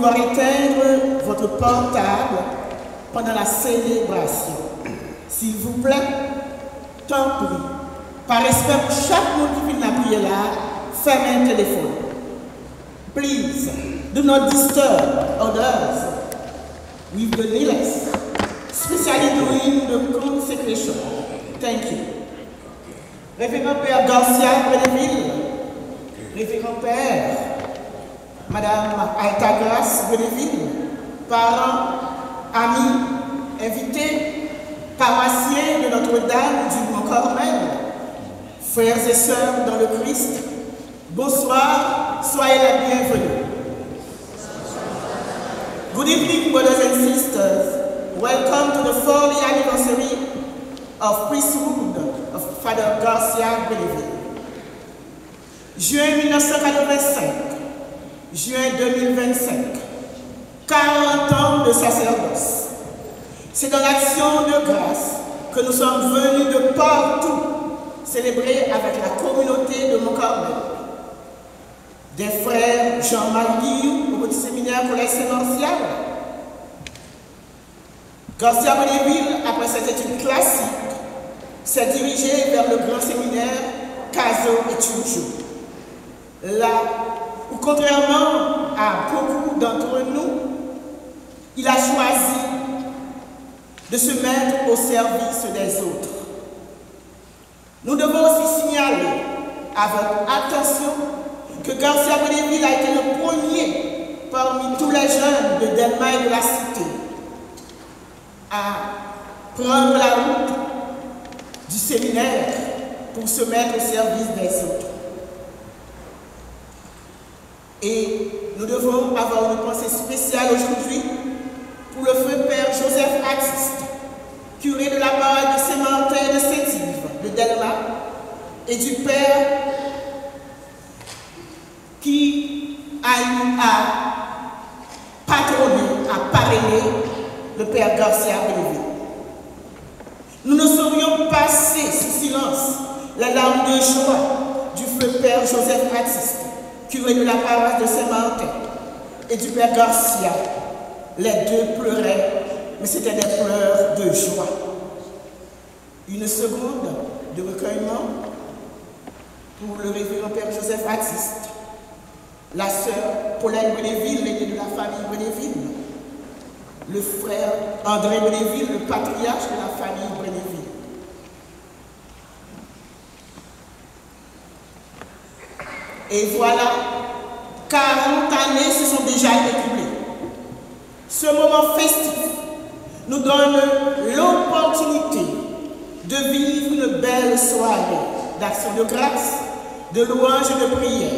pouvoir éteindre votre portable pendant la célébration. S'il vous plaît, tant pis. Par respect pour chaque monde qui vient prier là, fermez un téléphone. Please, do not disturb others with the kneelers, especially during the consecration. Thank you. Révérend Père Garcia Brédéville, Révérend Père, Madame Altagrace Brédéville, parents, amis, invités, paroissiens de Notre-Dame du Mont-Carmel, frères et sœurs dans le Christ, bonsoir, soyez les bienvenus. Good evening, brothers and sisters. Welcome to the 40th anniversary of priesthood of Father Garcia Brédéville. Juin 1985, juin 2025, 40 ans de sacerdoce. C'est dans l'action de grâce que nous sommes venus de partout célébrer avec la communauté de Mont-Carmel. Des frères Jean-Marc Guillou au petit séminaire collège Saint-Martial. Garcia Brédéville, après cette étude classique, s'est dirigé vers le grand séminaire Caso et Turgeau. Là où, contrairement à beaucoup d'entre nous, il a choisi de se mettre au service des autres. Nous devons aussi signaler avec attention que Garcia Brédéville a été le premier parmi tous les jeunes de Delma et de la Cité à prendre la route du séminaire pour se mettre au service des autres. Et nous devons avoir une pensée spéciale aujourd'hui pour le feu Père Joseph Baptiste, curé de la paroisse de Saint-Martin de Saint-Yves, de Delma, et du Père qui a eu à patronner, à parrainer le Père Garcia Brédéville. Nous ne saurions passer sous silence les larmes de joie du feu Père Joseph Baptiste, curé de la paroisse de Saint-Martin, et du Père Garcia. Les deux pleuraient, mais c'était des pleurs de joie. Une seconde de recueillement pour le révérend Père Joseph Baptiste, la sœur Pauline Brédéville, l'aînée de la famille Brédéville, le frère André Brédéville, le patriarche de la famille Brédéville. Et voilà, 40 années se sont déjà écoulées. Ce moment festif nous donne l'opportunité de vivre une belle soirée d'action de grâce, de louange et de prière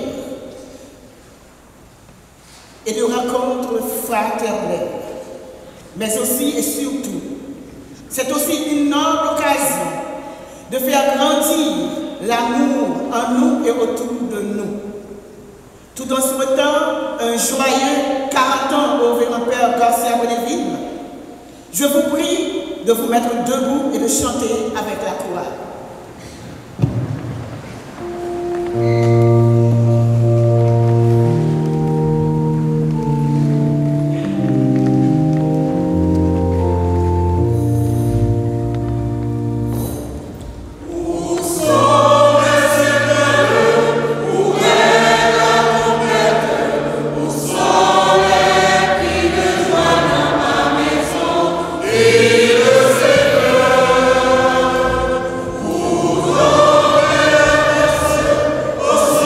et de rencontres fraternelles. Mais aussi et surtout, c'est aussi une noble occasion de faire grandir l'amour en nous et autour de nous, tout en souhaitant un joyeux 40 ans au révérend Père Garcia Brédéville. Je vous prie de vous mettre debout et de chanter avec la chorale. Au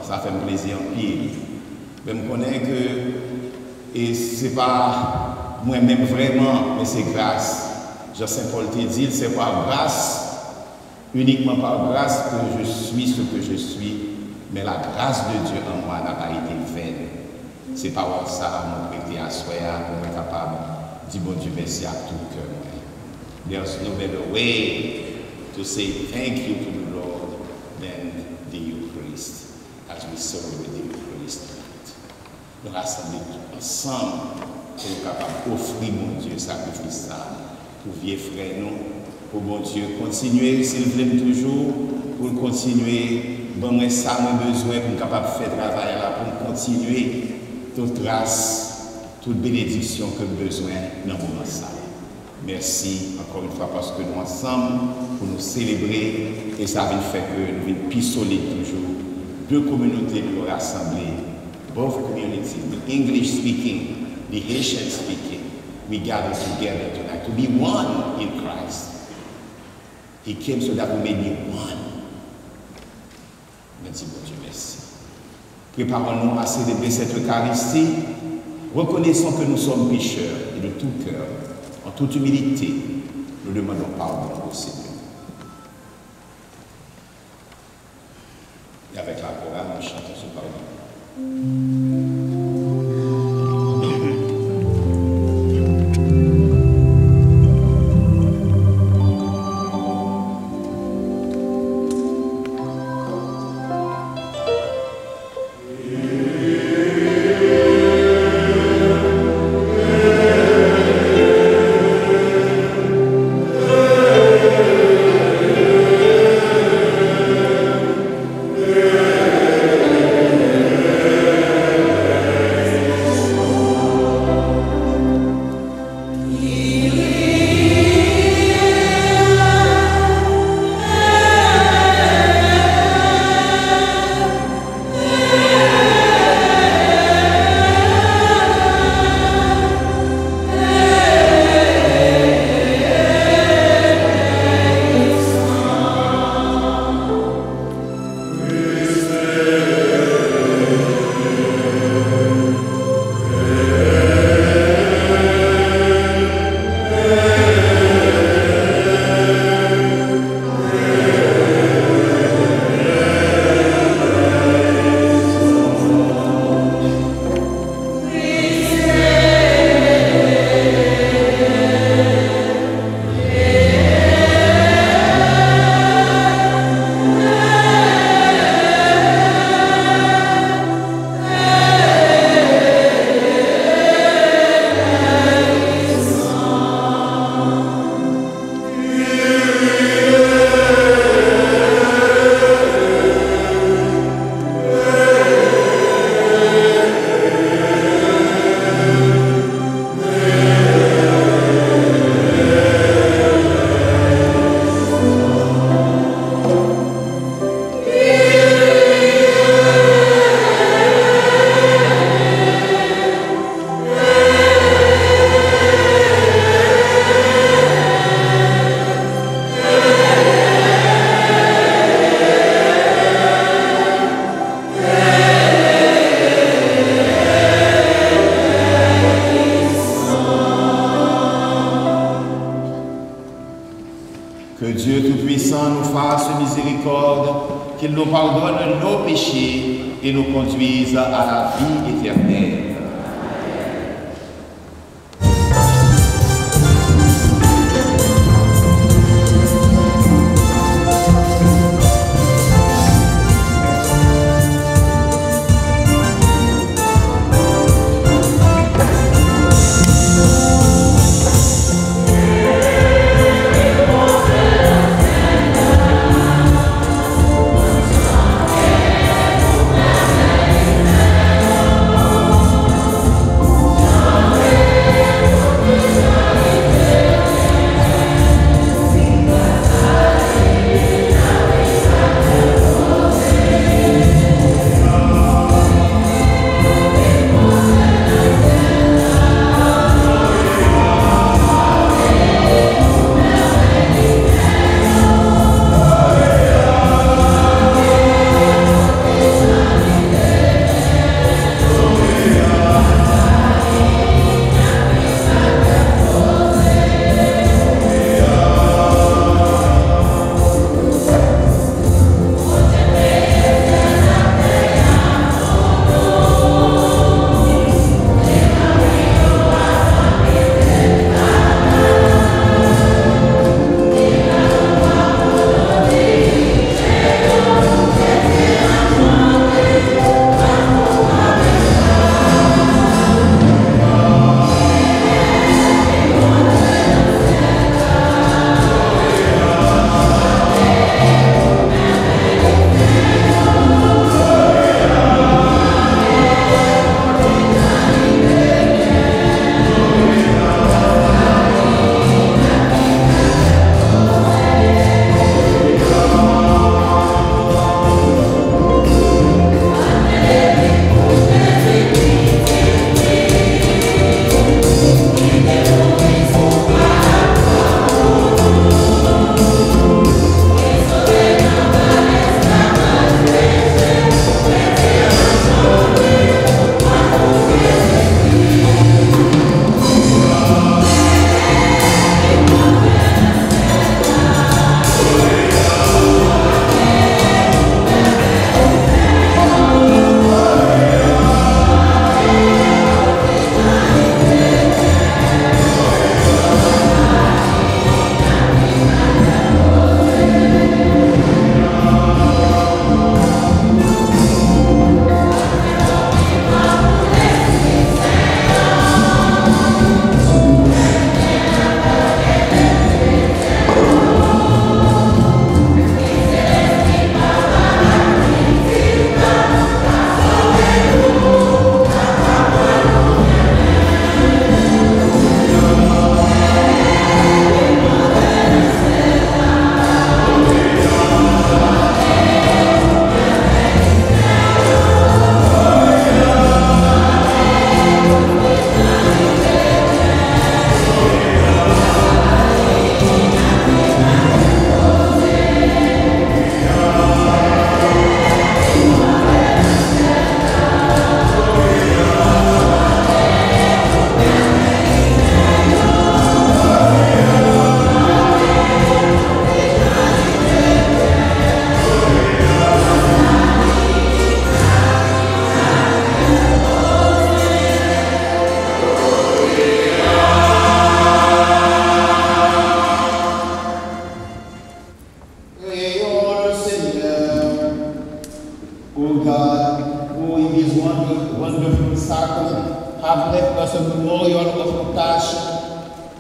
Ça fait un plaisir en pile. Je me connais que, et ce n'est pas moi-même vraiment, mais c'est grâce. Jean-Saint-Paul te dit, c'est par grâce, uniquement par grâce que je suis ce que je suis, mais la grâce de Dieu en moi n'a pas été vaine. C'est par ça que je prêté à soi, pour être capable de dire bon Dieu merci à tout cœur. There's no better way to say thank you to the Lord than the Eucharist. As we celebrate the Eucharist tonight. Nous rassembler ensemble pour être capable d'offrir mon Dieu sacrifice pour vieux frères nous, pour mon Dieu continuer s'il veut toujours, pour continuer, bon ça moi besoin pour être capable de faire travail là, pour continuer toute grâce, toute bénédiction que besoin dans le moment ça. Merci encore une fois parce que nous ensemble pour nous célébrer et ça va faire que nous venons plus solides toujours. Deux communautés nous rassembler, both communities, the English speaking, the Haitian speaking, we gather together tonight to be one in Christ. He came so that we may be one. Merci bon Dieu, merci. Préparons-nous à célébrer cette Eucharistie, reconnaissons que nous sommes pécheurs et de tout cœur, en toute humilité, nous demandons pardon au Seigneur. Et avec la chorale, nous chantons ce pardon. pardonne nos péchés et nous conduise à la vie éternelle.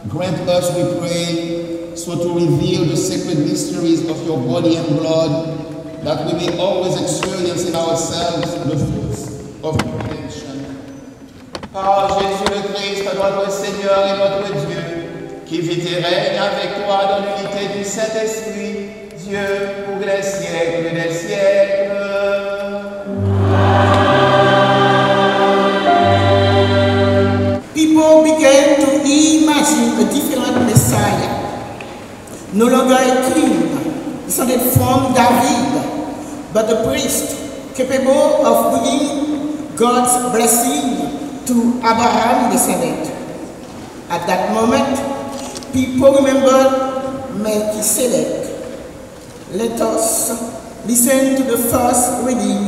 Grant us, we pray, so to reveal the sacred mysteries of your body and blood, that we may always experience in ourselves the fruits of redemption. Par Jésus le Christ, notre Seigneur et notre Dieu, qui vit et règne avec toi dans l'unité du Saint-Esprit, Dieu pour les siècles des siècles. People began to imagine a different Messiah, no longer a king, descended from David, but a priest capable of bringing God's blessing to Abraham's descendant. At that moment, people remembered Melchizedek. Let us Listen to the first reading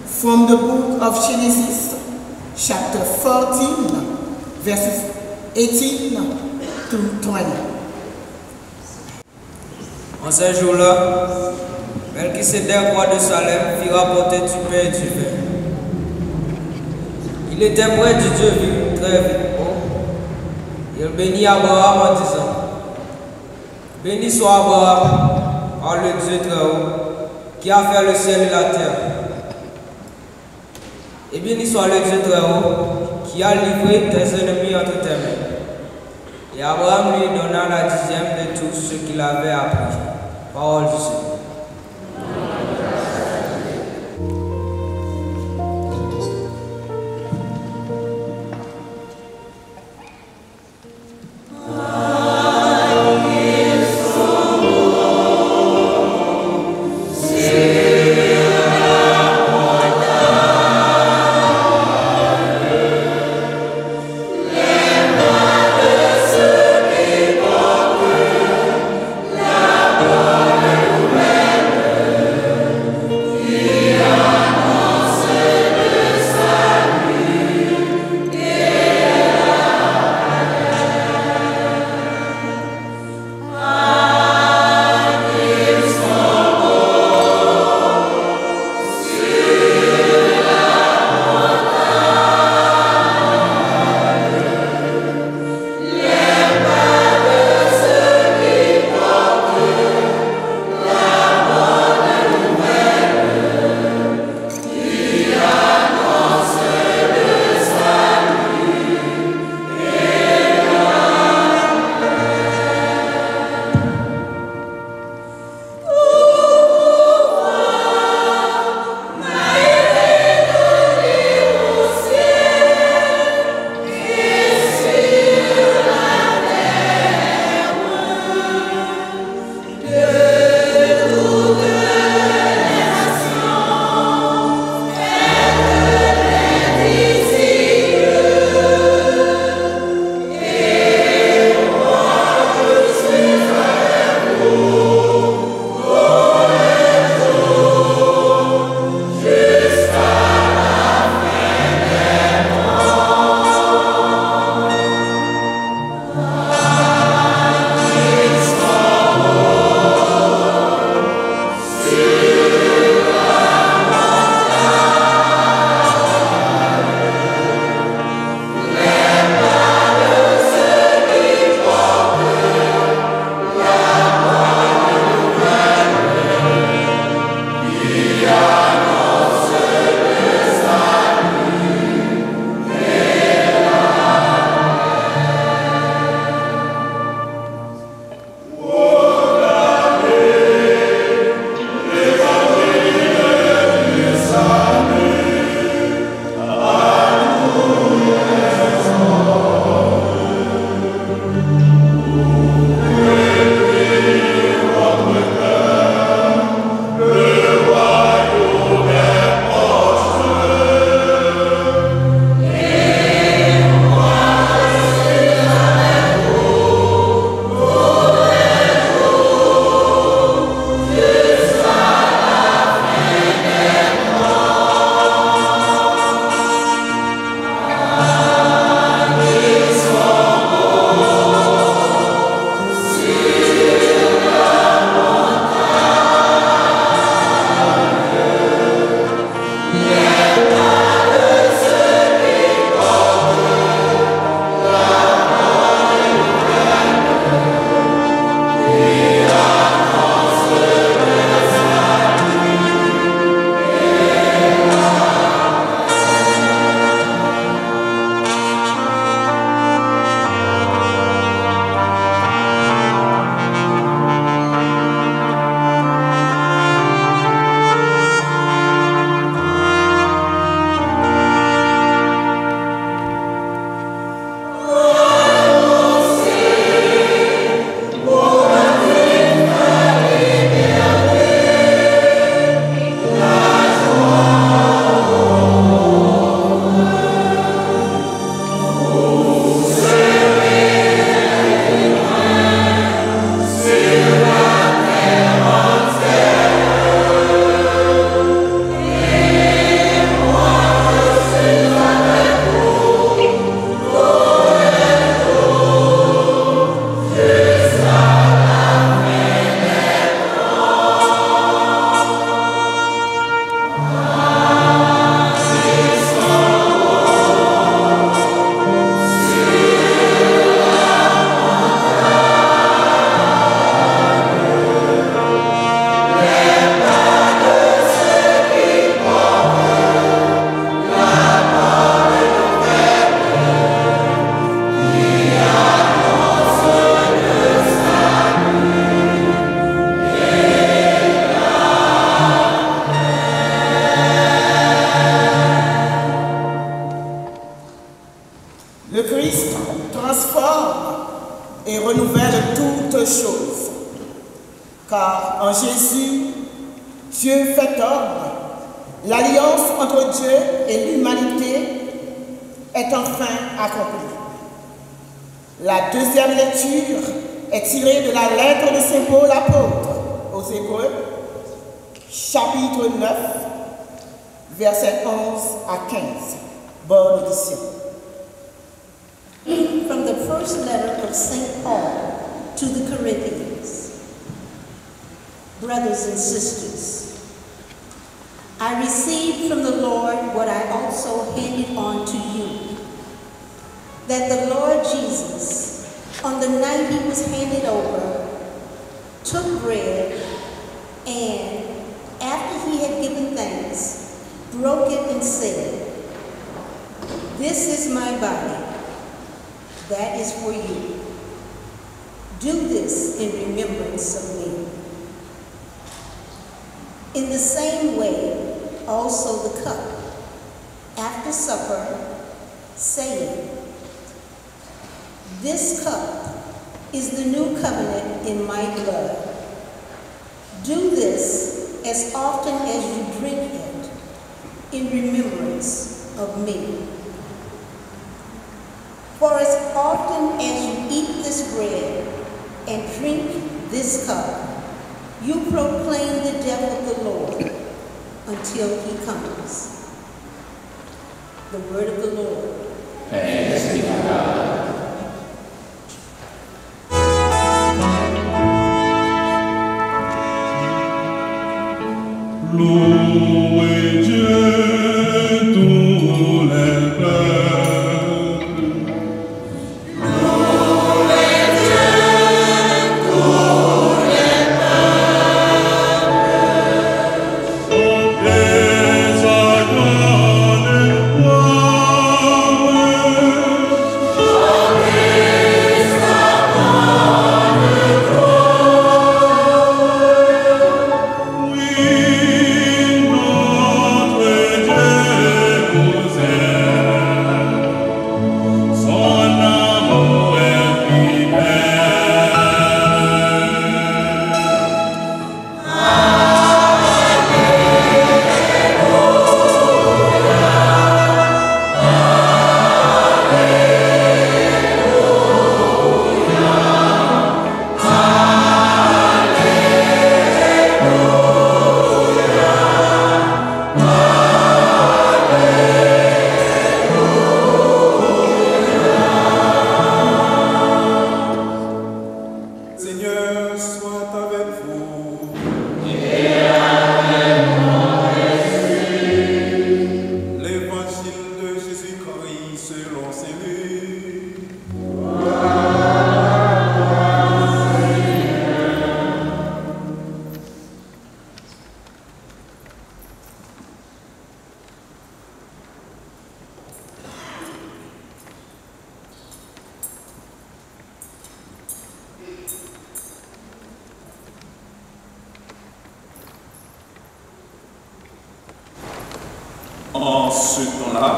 from the book of Genesis, chapter 14, verses 18 to 20. En ces jours-là, Melchisédek, roi de Salem, fit rapporter du pain et du vin. Il était près du Dieu vivant, très vivant. Il bénit Abraham en disant: Béni soit Abraham par le Dieu très haut, qui a fait le ciel et la terre. Et béni soit le Dieu très haut, qui a livré tes ennemis entre tes mains. Et Abraham lui donna la 10e de tout ce qu'il avait appris. Parole du Seigneur. Amen. cet ordre, l'alliance entre Dieu et l'humanité est enfin accomplie. La deuxième lecture est tirée de la lettre de Saint Paul apôtre aux Hébreux, chapitre 9, versets 11 à 15. Bonne audition. From the first letter of St. Paul to the Corinthians. Brothers and sisters, I received from the Lord what I also handed on to you, that the Lord Jesus, on the night he was handed over, took bread and, after he had given thanks, broke it and said, "This is my body, that is for you. Do this in remembrance of me." In the same way, also the cup, after supper, saying, "This cup is the new covenant in my blood. Do this as often as you drink it in remembrance of me. For as often as you eat this bread and drink this cup, you proclaim the death of the Lord until he comes." The word of the Lord. Thanks be to God. Louez Dieu tous les peuples. Louez Dieu tous les peuples. Chantez sa grande gloire. Chantez sa grande gloire. Oui, notre Dieu vous aime. Son amour est fidèle. Seigneur, soit avec vous. L'évangile de Jésus-Christ selon Saint Luc. En ce temps-là,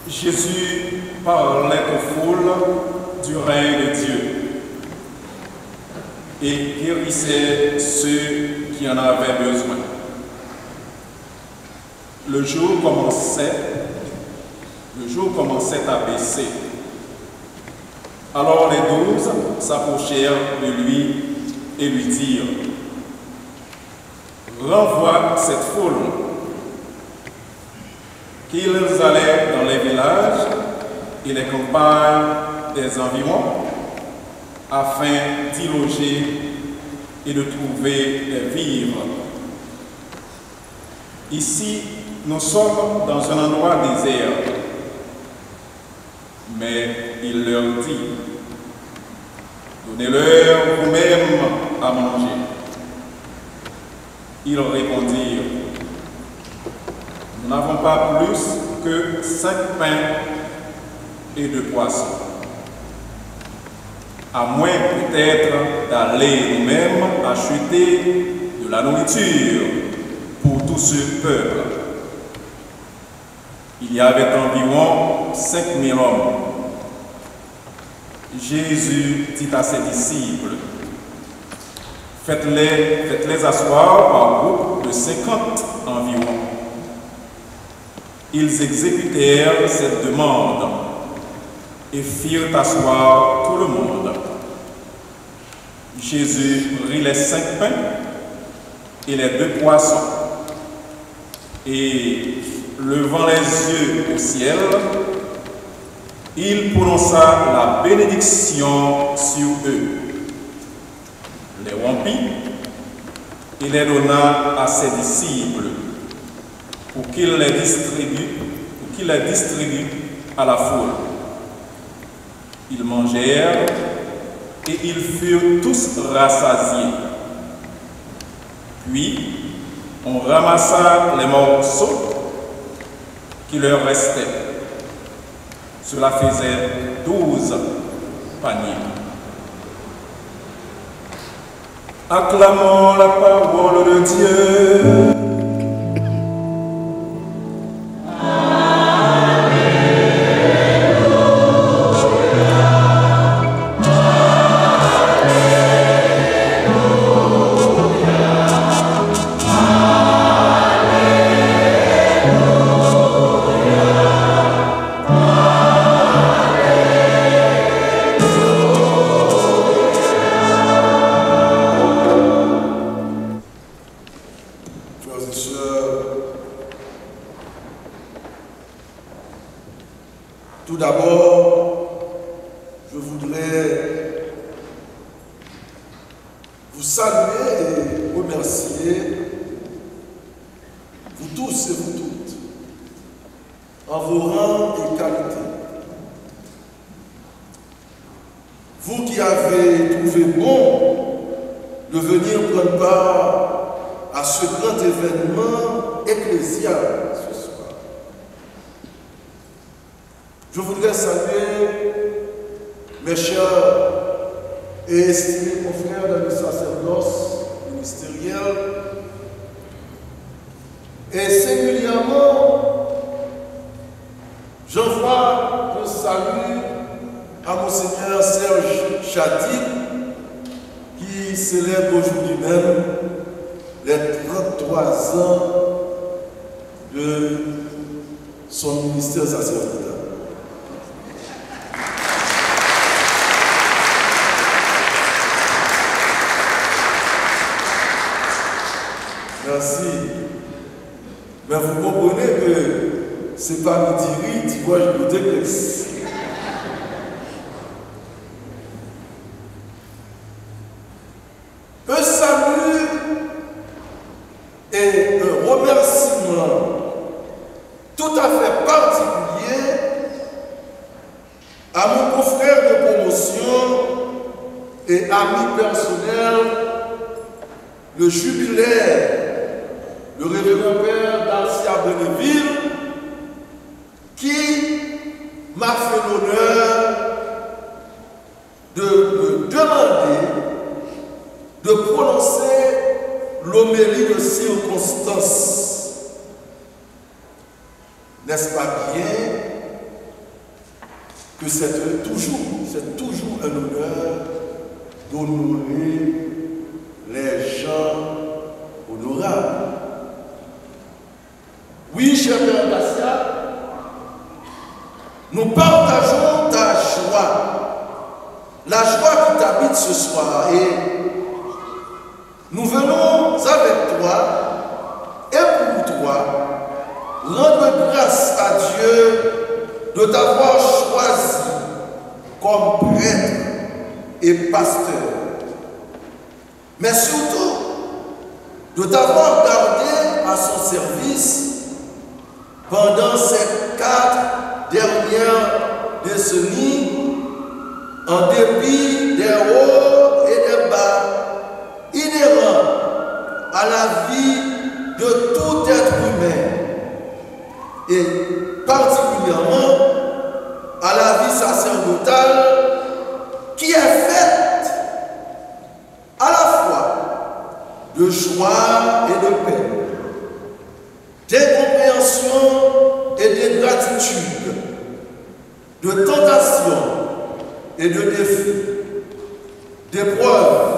Jésus parlait aux foules du règne de Dieu et guérissait ceux qui en avaient besoin. Le jour commençait à baisser. Alors les 12 s'approchèrent de lui et lui dirent: renvoie cette foule, qu'ils allaient dans les villages et les campagnes des environs, afin d'y loger et de trouver des vivres. Ici, nous sommes dans un endroit désert. Mais il leur dit: donnez-leur vous-même à manger. Ils répondirent: nous n'avons pas plus que 5 pains et 2 poissons. À moins peut-être d'aller nous-mêmes acheter de la nourriture pour tout ce peuple. Il y avait environ 5000 hommes. Jésus dit à ses disciples: Faites-les asseoir par groupe de 50 environ. Ils exécutèrent cette demande et firent asseoir tout le monde. Jésus prit les 5 pains et les 2 poissons, et levant les yeux au ciel, il prononça la bénédiction sur eux, les rompit et les donna à ses disciples pour qu'ils les distribuent à la foule. Ils mangèrent et ils furent tous rassasiés. Puis, on ramassa les morceaux qui leur restaient. Cela faisait 12 paniers. Acclamons la parole de Dieu. Tout d'abord, je voudrais vous saluer et remercier, vous tous et vous toutes, en vos rangs et qualités. Vous qui avez trouvé bon de venir prendre part à ce grand événement ecclésial ce soir. Je voudrais saluer mes chers et estimés confrères dans le sacerdoce ministériel et singulièrement, j'envoie un salut à Monseigneur Serge Chadik qui célèbre aujourd'hui même les 33 ans de son ministère sacerdotal. Merci. Mais vous comprenez que ce n'est pas Midiri, tu vois, je vous déplace. Un salut et un remerciement tout à fait particulier à mon confrère de promotion et ami personnel, le jubilaire, le révérend père Garcia Bonneville, qui m'a fait l'honneur de me demander de prononcer l'homélie de circonstance. N'est-ce pas bien que c'est toujours un honneur d'honorer les gens honorables. Oui, cher Père Garcia, nous partageons ta joie, la joie qui t'habite ce soir, et nous venons avec toi et pour toi rendre grâce à Dieu de t'avoir choisi comme prêtre et pasteur, mais surtout de t'avoir gardé à son service pendant ces 4 dernières décennies, en dépit des hauts et des bas inhérents à la vie de tout être humain, et particulièrement à la vie sacerdotale qui est faite à la fois de joie et de paix, d'incompréhension et de gratitude, de tentation et de défis, d'épreuves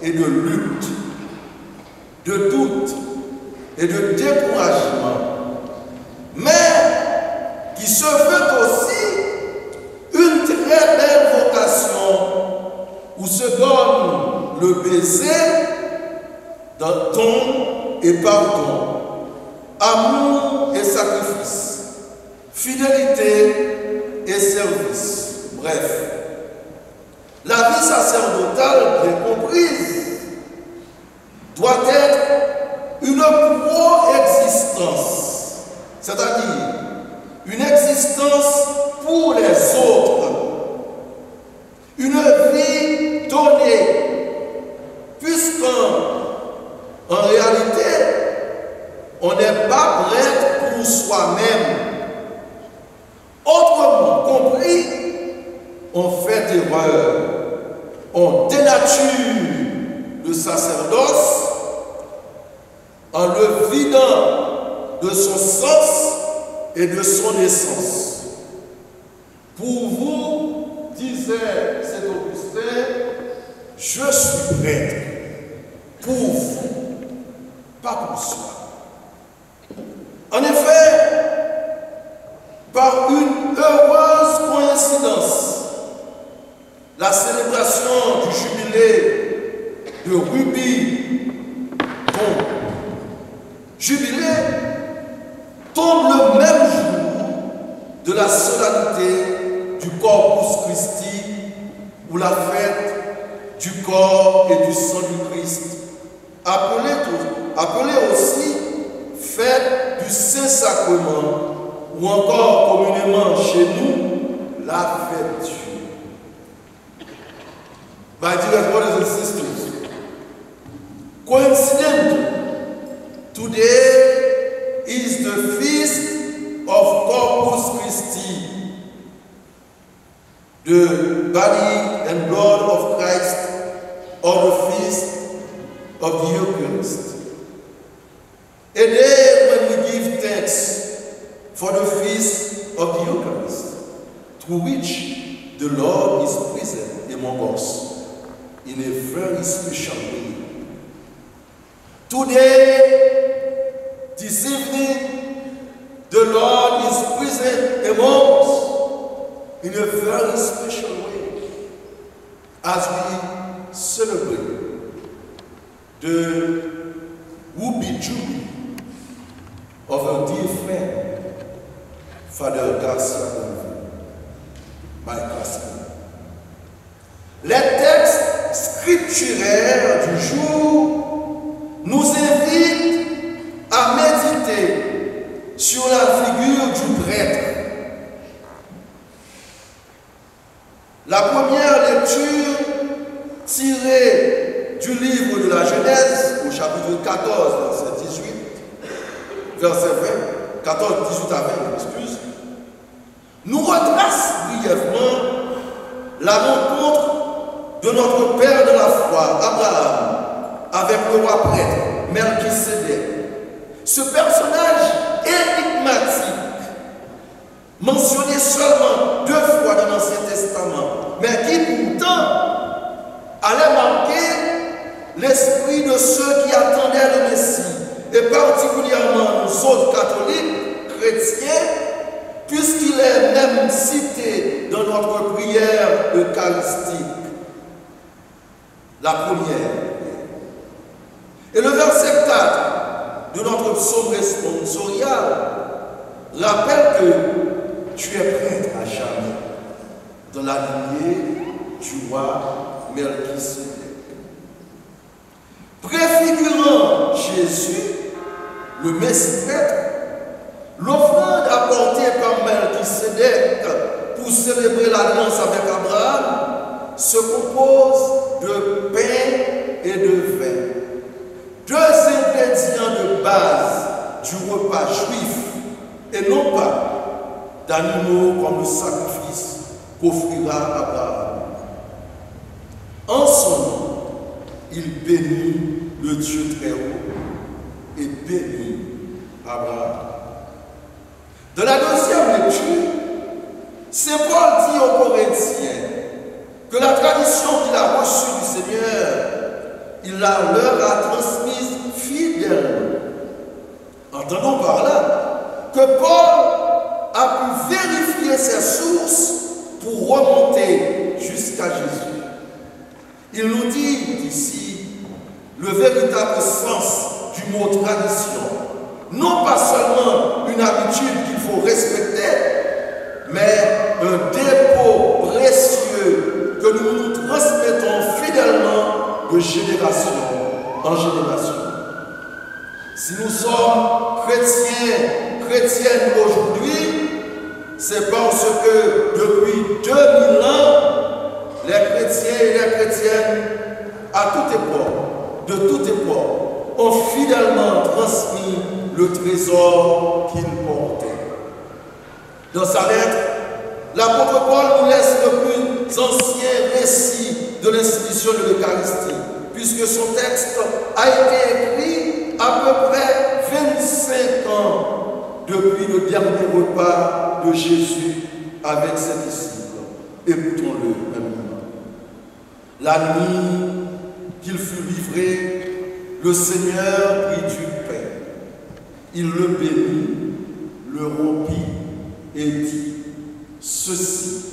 et et de lutte, de doute et de découragement, mais qui se veut aussi une très belle vocation où se donne le baiser d'un don et pardon, amour et sacrifice, fidélité et service. Bref, la vie sacerdotale, bien comprise, doit être une pro-existence, c'est-à-dire une existence pour les autres, une vie donnée, puisqu'en réalité, on n'est pas prêtre pour soi-même. Autrement compris, on fait erreur, on dénature le sacerdoce en le vidant de son sens et de son essence. Pour vous, disait Saint Augustin, je suis prêtre pour vous, pas pour soi. En effet, par une heureuse coïncidence, la célébration du jubilé de Ruby, bon, jubilé, tombe le même jour de la solennité du Corpus Christi, ou la fête du corps et du sang du Christ, appelée aussi fête du Saint-Sacrement, ou encore communément chez nous, la fête Dieu. My dear brothers and sisters, coincidentally, today is the feast of Corpus Christi, the body and blood of Christ, or the feast of the Eucharist. A day when we give thanks for the feast of the Eucharist, through which the Lord is present among us in a very special way. Today, this evening, the Lord is present among us in a very special way as we celebrate the Ruby Jubilee of a dear friend, Father Garcia Bonneville, my cousin. Les textes scripturaires du jour nous invitent à méditer sur la figure du prêtre. La première lecture tirée du livre de la Genèse, au chapitre 14, verset 18, verset 20, 14, 18 à 20, excuse, nous retrace brièvement la rencontre de notre père de la foi, Abraham, avec le roi prêtre, Melchisédek. Ce personnage énigmatique, mentionné seulement 2 fois dans l'Ancien Testament, mais qui pourtant allait marquer l'esprit de ceux qui attendaient le Messie, et particulièrement nous autres catholiques, chrétiens, puisqu'il est même cité dans notre prière eucharistique. La première. Et le verset 4 de notre psaume responsorial rappelle que tu es prêtre à jamais dans la lignée du roi Melchisédek. Préfigurant Jésus, le Messie prêtre, l'offrande apportée par Melchisédek pour célébrer l'alliance avec Abraham se compose de pain et de vin. 2 ingrédients de base du repas juif et non pas d'animaux comme le sacrifice qu'offrira Abraham. En son nom, il bénit le Dieu très haut et bénit Abraham. Dans la deuxième lecture, Saint Paul dit aux Corinthiens que la tradition qu'il a reçue du Seigneur, la leur a transmise fidèlement. Entendons par là que Paul a pu vérifier ses sources pour remonter jusqu'à Jésus. Il nous dit ici le véritable sens du mot tradition. Non pas seulement une habitude qu'il faut respecter, mais un dépôt précieux que nous nous transmettons fidèlement de génération en génération. Si nous sommes chrétiens, chrétiennes aujourd'hui, c'est parce que depuis 2000 ans, les chrétiens et les chrétiennes, à toute époque, de toute époque, ont fidèlement transmis le trésor qu'ils portaient. Dans sa lettre, l'apôtre Paul nous laisse le plus ancien récit de l'institution de l'Eucharistie, puisque son texte a été écrit à peu près 25 ans depuis le dernier repas de Jésus avec ses disciples. Écoutons-le maintenant. La nuit qu'il fut livré, le Seigneur prit du pain. Il le bénit, le rompit et dit: ceci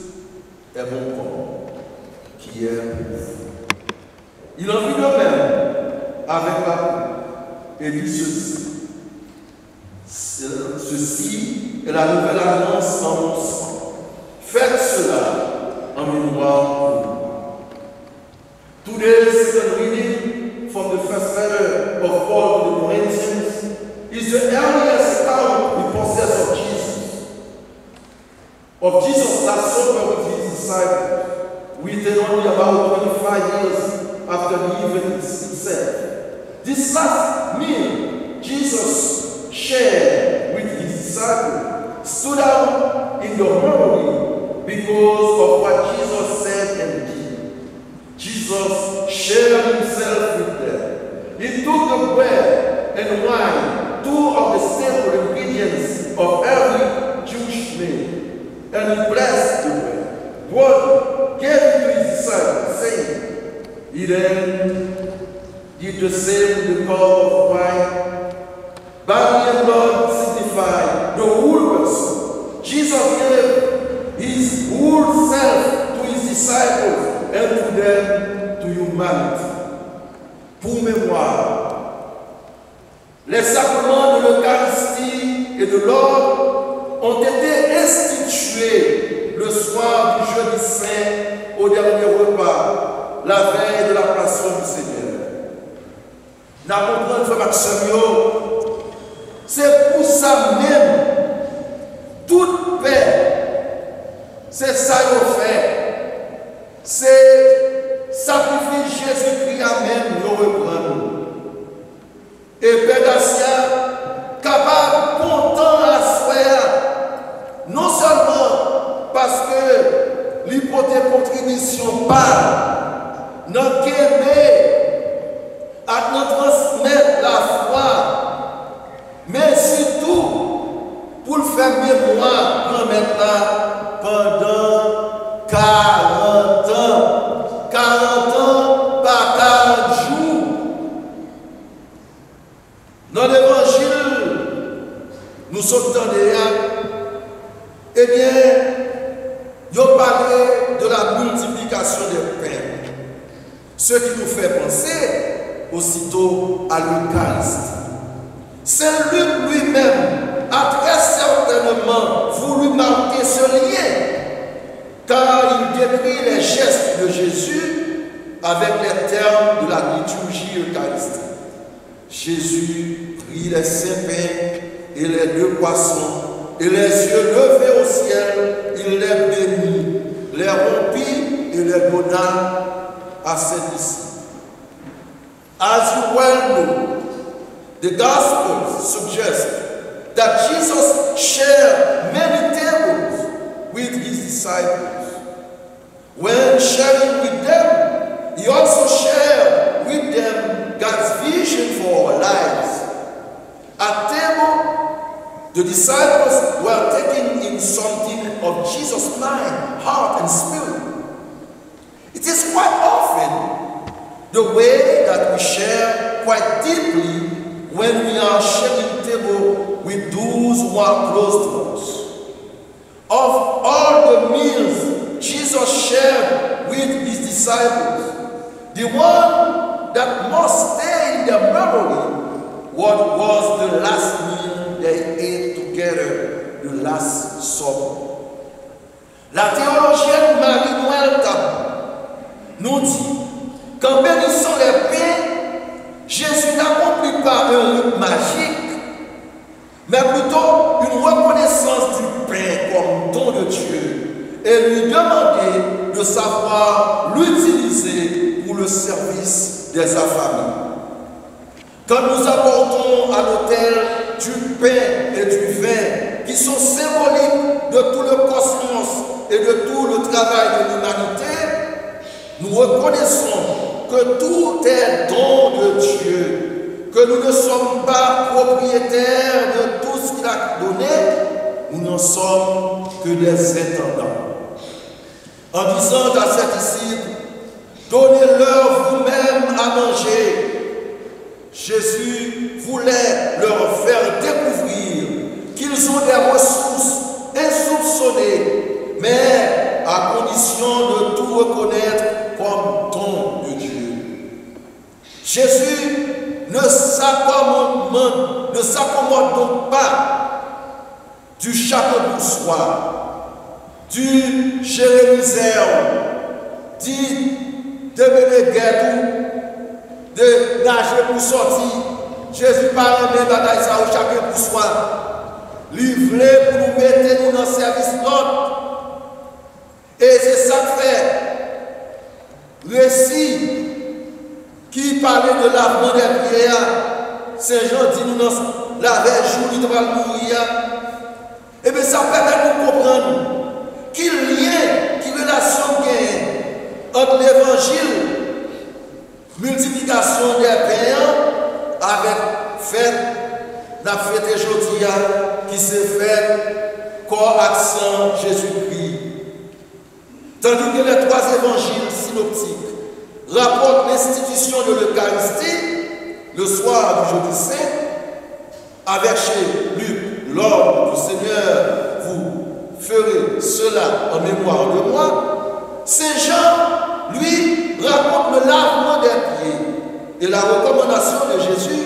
est mon corps qui est pour vous. Il en fit de même avec la coupe et dit ceci: ceci est la nouvelle alliance en mon sang. Faites cela en mémoire de moi. Today's reading from the first letter of Paul to the Corinthians is the earliest account we possess of Jesus' last supper with his disciples, written only about 25 years after the event itself. This last meal Jesus shared with his disciples stood out in the memory because of what Jesus said and did. Jesus shared himself with them. He took the bread and wine, two of the staple ingredients of every Jewish meal, and he blessed the bread, broke, gave it to his disciples, saying, he then did the same with the cup of wine. Body and blood signify the whole person. Jesus gave his whole self to his disciples and to them, to humanity. Pour mémoire, les sacrements de l'Eucharistie et de l'ordre ont été institués le soir du jeudi saint au dernier repas, la veille de la passion du Seigneur. N'a compris, frère Maxime, c'est pour ça même, toute paix, c'est ça qu'on fait, c'est sacrifier Jésus-Christ à même nous reprendre. Et Père Dacia, capable, content à soi, non seulement parce que l'hypothèse contribution parle, notre aimé, à nous transmettre la foi, mais surtout pour le faire mémoire, pour mettre là pendant 40 ans. 40 ans par 40 jours. Dans l'évangile, nous sommes dans les eh bien, ils ont parlé de la multiplication des pains. Ce qui nous fait penser aussitôt à l'Eucharistie. Saint Luc lui-même a très certainement voulu marquer ce lien, car il décrit les gestes de Jésus avec les termes de la liturgie eucharistique. Jésus prit les 5 pains et les 2 poissons, et les yeux levés au ciel, il les bénit, les rompit et les donna à ses disciples. As you well know, the Gospels suggest that Jesus shared many tables with his disciples. When sharing with them, he also shared with them God's vision for our lives. At table, the disciples were taking in something of Jesus' mind, heart, and spirit. It is quite often the way that we share quite deeply when we are sharing table with those who are close to us. Of all the meals Jesus shared with his disciples, the one that must stay in their memory was the last meal they ate together, the Last Supper. La théologienne Marie-Noël Tabou nous dit qu'en bénissant les pains, Jésus n'accomplit pas un rite magique, mais plutôt une reconnaissance du pain comme don de Dieu et lui demander de savoir l'utiliser pour le service des affamés. Quand nous apportons à l'autel du pain et du vin qui sont symboliques de tout le cosmos et de tout le travail de l'humanité, nous reconnaissons que tout est don de Dieu, que nous ne sommes pas propriétaires de tout ce qu'il a donné, nous n'en sommes que des intendants. En disant à ses disciples, donnez-leur vous-même à manger, Jésus voulait leur faire découvrir qu'ils ont des ressources insoupçonnées, mais à condition de tout reconnaître comme don de Dieu. Jésus ne s'accommode donc pas du chapeau bourgeois, du Jérémisère, du Debeneguetou, de nager pour sortir. Jésus parle de bataille ça au chapeau bourgeois, livré pour nous mettre dans le service l'autre. Et c'est ça que fait récit qui parlait de lavement des prières. Saint Jean dit nous dans la jour il va mourir. Et bien ça permet de nous comprendre qu'il lien, qu'il relation entre l'évangile, multiplication des pains avec fête, la fête aujourd'hui qui s'est faite corps accent Jésus-Christ. Tandis que les trois évangiles synoptiques rapportent l'institution de l'Eucharistie le soir du jeudi saint, avec chez Luc, l'ordre du Seigneur, vous ferez cela en mémoire de moi. Saint Jean, lui, raconte le lavement des pieds et la recommandation de Jésus,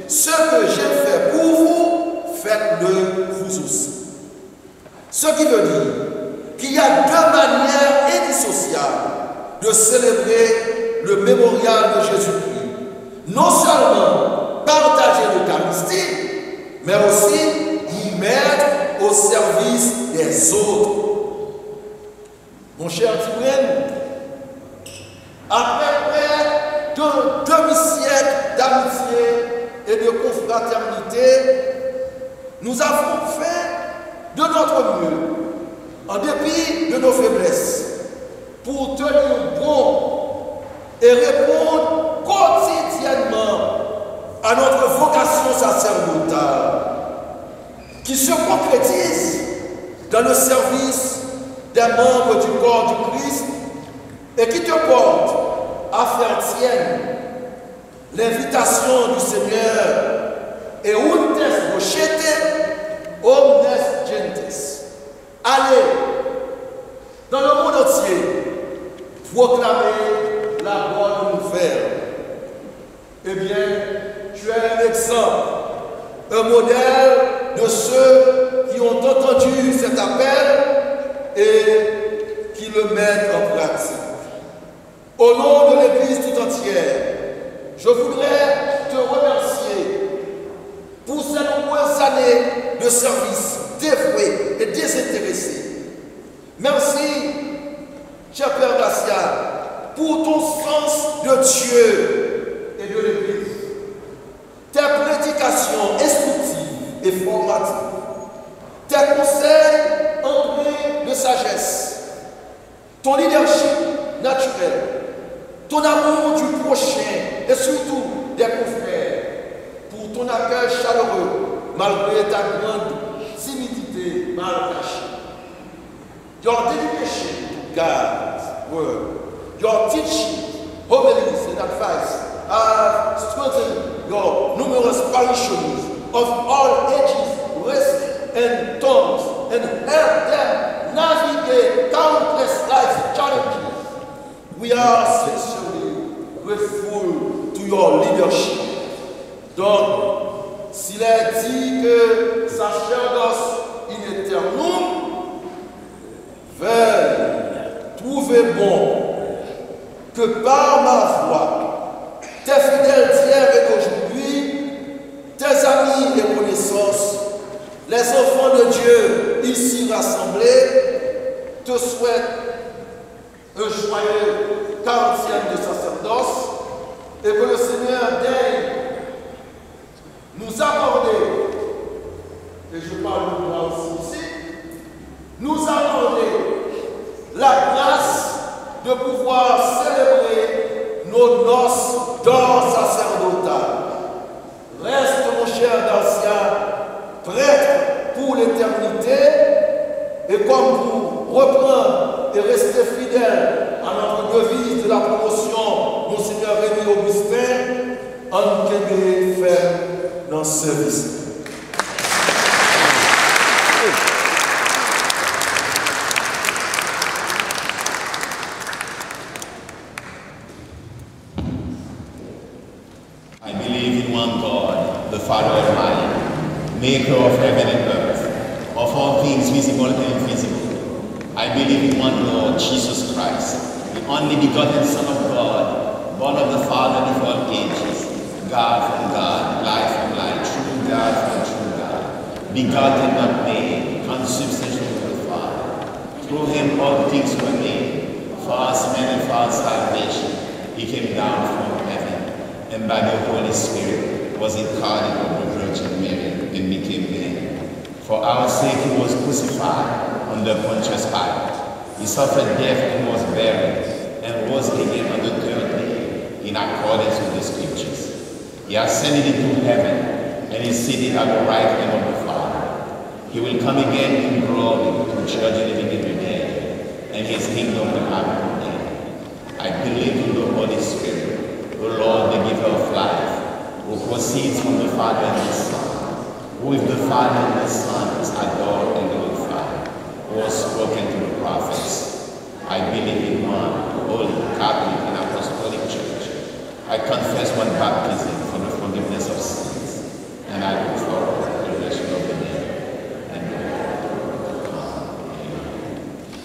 ce que j'ai fait pour vous, faites-le vous aussi. Ce qui veut dire qu'il y a deux manières indissociables de célébrer le mémorial de Jésus-Christ. Non seulement partager l'Eucharistie, mais aussi nous mettre au service des autres. Mon cher Tigren, après près de demi-siècle d'amitié et de confraternité, nous avons fait de notre mieux, en dépit de nos faiblesses, pour tenir bon et répondre quotidiennement à notre vocation sacerdotale, qui se concrétise dans le service des membres du corps du Christ et qui te porte à faire tienne l'invitation du Seigneur et untes vocete omnes gentes. Allez dans le monde entier proclamer la bonne nouvelle. Eh bien, tu es un exemple, un modèle de ceux qui ont entendu cet appel et qui le mettent en pratique. Au nom de l'Église tout entière, je voudrais te remercier pour ces nombreuses années de service dévoué et désintéressé. Merci, cher Père Gracia, pour ton sens de Dieu et de l'Église. Tes prédications instructives et formatives, tes conseils empreints de sagesse, ton leadership naturel, ton amour du prochain et surtout des confrères, pour ton accueil chaleureux malgré ta grande timidité mal cachée. Your dedication to God's word, your teaching, homilies and advice have strengthened your numerous parishes of all ages, races, and tongues, and helped them navigate countless life challenges. We are sincerely grateful to your leadership. Donc, s'il est dit que sacerdoce in aeternum veuille trouver bon que par ma voix, tes fidèles d'hier et d'aujourd'hui, tes amis et connaissances, les enfants de Dieu ici rassemblés, te souhaitent un joyeux 40e de sacerdoce et que le Seigneur daigne nous accorder, et je parle de moi aussi ici, nous accorder la grâce de pouvoir célébrer nos noces d'or sacerdotal. Reste, mon cher Dacia, prêtre pour l'éternité, et comme vous reprendre et rester fidèle à notre devise de la promotion, Monseigneur Rémi Augustin, en Québec ferme dans ce service. I believe in one God, the Father Almighty, maker of heaven and earth, of all things visible and invisible. I believe in one Lord, Jesus Christ, the only begotten Son of God, born of the Father before ages, God from God, light from light, true God from true God, begotten, not made, consubstantial with the Father. Through him all things were made. For us men and for our salvation, he came down from heaven, and by the Holy Spirit was incarnate of the Virgin Mary and became man. For our sake he was crucified under Pontius Pilate. He suffered death and was buried, and rose again on the third day, in accordance with the Scriptures. He ascended into heaven, and is seated at the right hand of the Father. He will come again in glory to judge the living and the dead, and his kingdom will have no end. I believe in the Holy Spirit, the Lord, the giver of life, who proceeds from the Father and the Son, who with the Father and the Son is adored and glorified, who was spoken to the prophets. I believe in one holy, Catholic, and Apostolic Church. I confess one baptism for the forgiveness of sins, and I look forward to the resurrection of the dead and the world.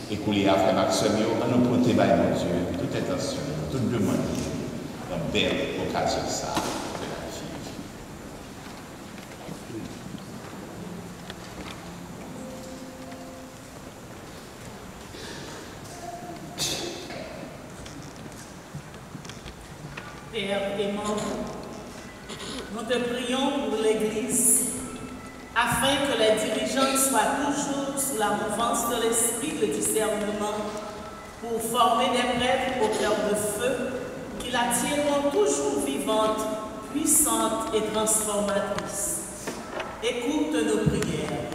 Écoulez après Maximio, à nous porter par mon Dieu, toute intention, toute demande, dans belle occasion ça de la vie. Père aimant, nous te prions pour l'Église, afin que les dirigeants soient toujours sous la mouvance de l'esprit de discernement, pour former des prêtres au cœur de feu, qui la tiendront toujours vivante, puissante et transformatrice. Écoute nos prières.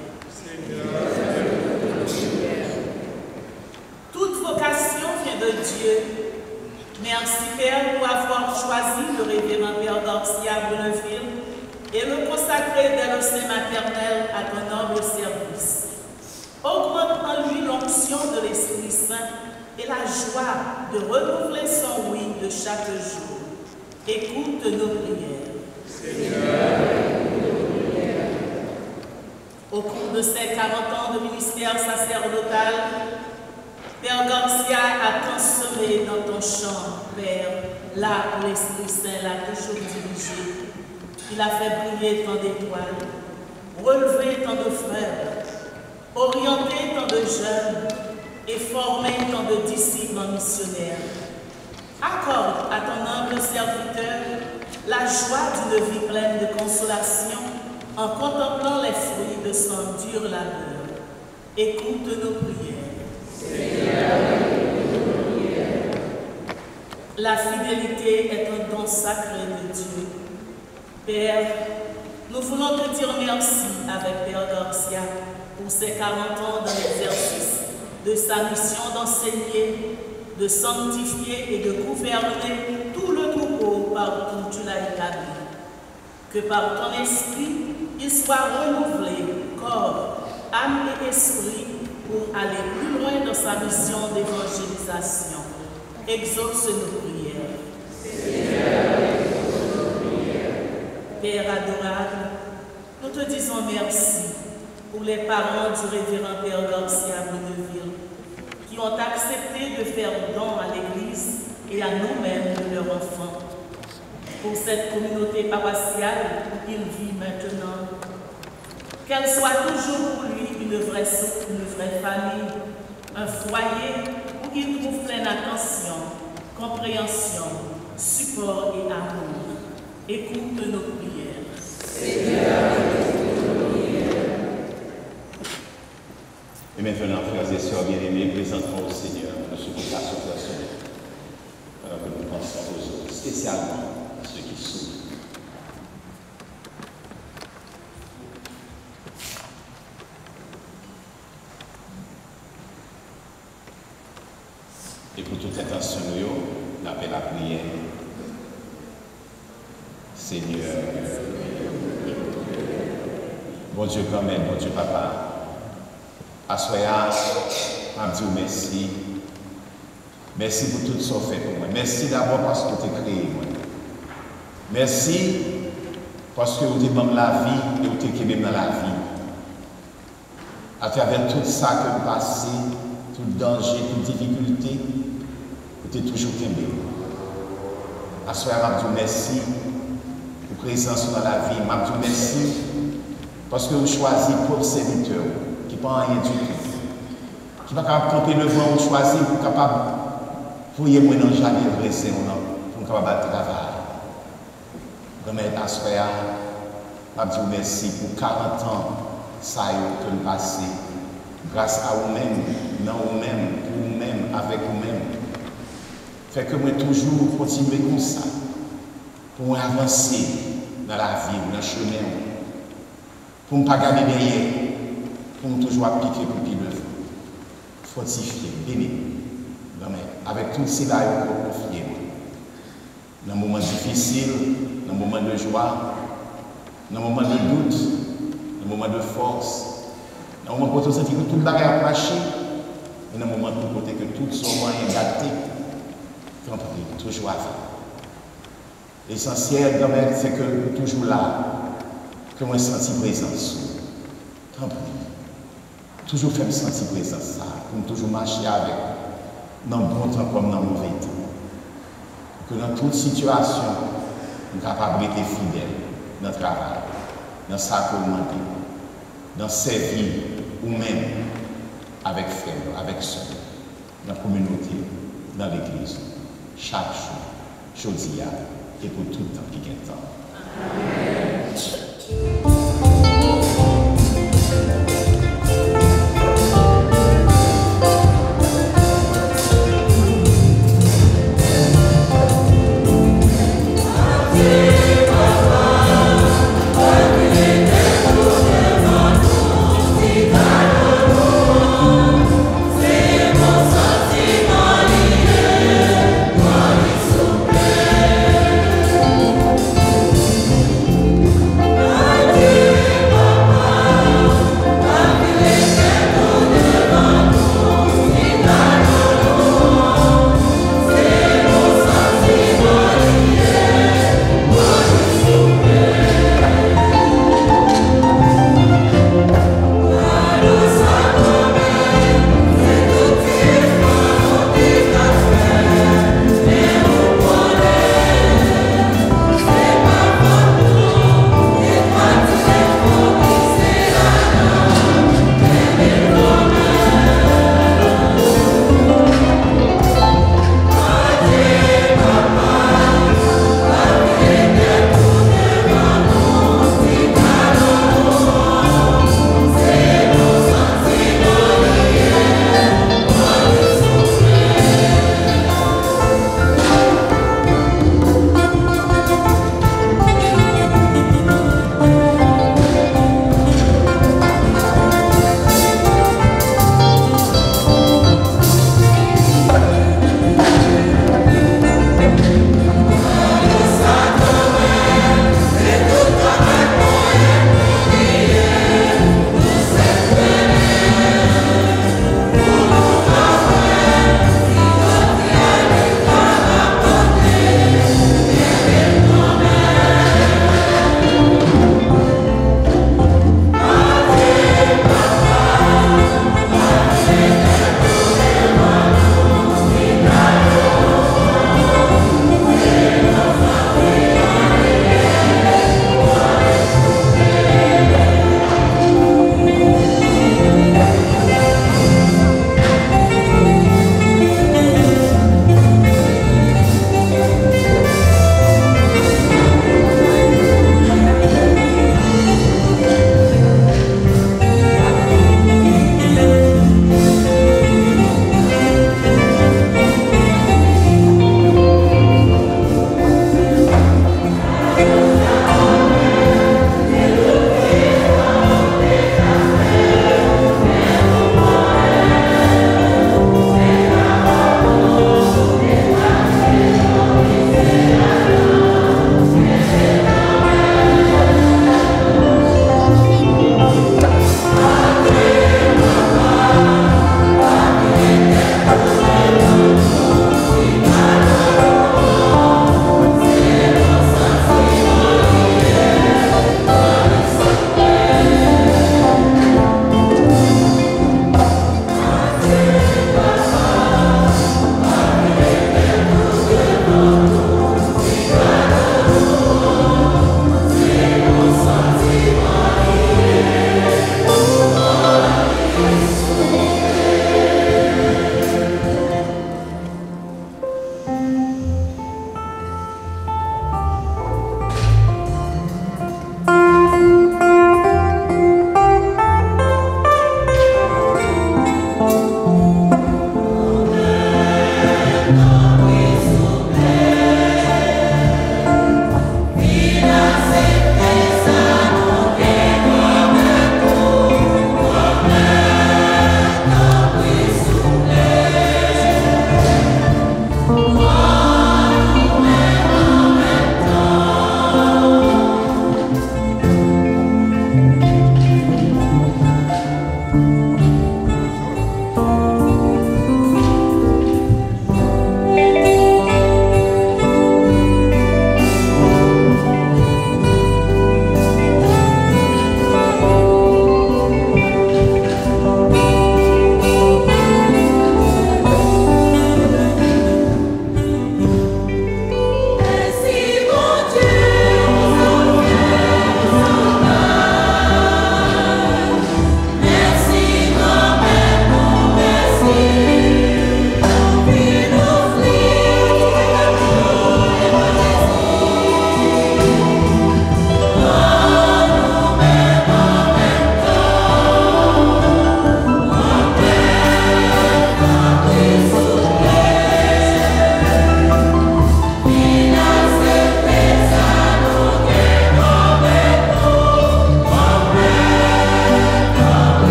Toute vocation vient de Dieu. Merci Père pour avoir choisi le révérend Père Garcia Bruneville et le consacrer dès le sein maternel à ton noble service. Augmente en lui l'onction de l'Esprit Saint et la joie de renouveler son oui de chaque jour. Écoute nos prières. Seigneur, au cours de ces 40 ans de ministère sacerdotal, Père Garcia a consommé dans ton champ, Père, là où l'Esprit Saint l'a toujours dirigé. Il a fait briller tant d'étoiles, relevé tant de frères, orienté tant de jeunes et formé tant de disciples missionnaires. Accorde à ton humble serviteur la joie d'une vie pleine de consolation en contemplant les fruits de son dur labeur. Écoute nos prières. Seigneur, la fidélité est un don sacré de Dieu. Père, nous voulons te dire merci avec Père Garcia pour ses 40 ans dans l'exercice de sa mission d'enseigner, de sanctifier et de gouverner tout le troupeau partout où tu l'as établi. Que par ton esprit, il soit renouvelé, corps, âme et esprit, pour aller plus loin dans sa mission d'évangélisation. Exauce nos prières. Père adorable, nous te disons merci pour les parents du révérend Père Garcia Bonneville qui ont accepté de faire don à l'Église et à nous-mêmes de leurs enfants. Pour cette communauté paroissiale où il vit maintenant, qu'elle soit toujours pour lui une vraie famille, un foyer où il trouve pleine attention, compréhension, support et amour. Écoute nos prières. Seigneur, écoute nos prières. Et maintenant, frères et sœurs bien-aimés, présentons au Seigneur nos supplications personnelles, alors que nous pensons aux autres, spécialement à ceux qui souffrent. Et pour toute intention, nous appelle la prière. Seigneur, bon Dieu quand même, bon Dieu papa, Assoya, je dis merci. Merci pour tout ce que fait pour moi. Merci d'abord parce que tu as créé moi. Merci parce que tu as la vie et tu es créé dans la vie. À travers tout ça que nous passons, tout danger, toute difficulté, tu es toujours aimé. Assoya, je dis merci pour la présence dans la vie. Je dis merci parce que vous choisissez pour serviteur qui ne prend rien du tout. Qui va capable camper devant ou choisir pour capable fouiller moi dans le jardin dressé pour capable travailler. Remettre à Soya, je dis merci pour 40 ans ça que nous passé grâce à vous-même, non vous-même, pour vous-même, avec vous-même. Fait que moi toujours continuer comme ça pour avancer dans la vie, dans le chemin, pour ne pas garder derrière, pour toujours appliquer pour qu'il le faut. Fortifier, bénir. Avec tout cela, il faut confier. Dans les moments difficiles, dans les moments de joie, dans les moments de doute, dans les moments de force, dans les moments où tu sens que tout le bagage a marché, et dans les moments où tu que tout soit moyen gâté, toujours avec. L'essentiel, c'est que toujours là, que moi senti présence. Tant pis. Toujours faire me sentir présence, pour toujours marcher avec, dans le bon temps comme dans le mauvais temps. Que dans toute situation, nous sommes capables d'être fidèles dans le travail, dans sa communauté, dans servir ou même avec frères, avec soeurs, dans la communauté, dans l'église, chaque jour, jodia, et pour tout le temps qui est temps. Amen. Amen.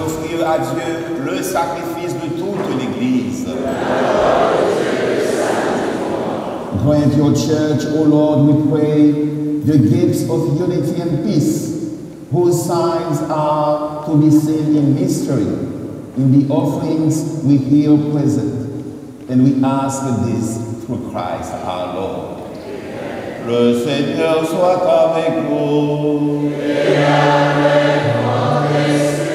d'offrir à Dieu le sacrifice de toute l'Église. Grant your church, O Lord, we pray, the gifts of unity and peace, whose signs are to be seen in mystery, in the offerings we here present. And we ask this through Christ our Lord. Le Seigneur soit avec vous. Et avec votre esprit.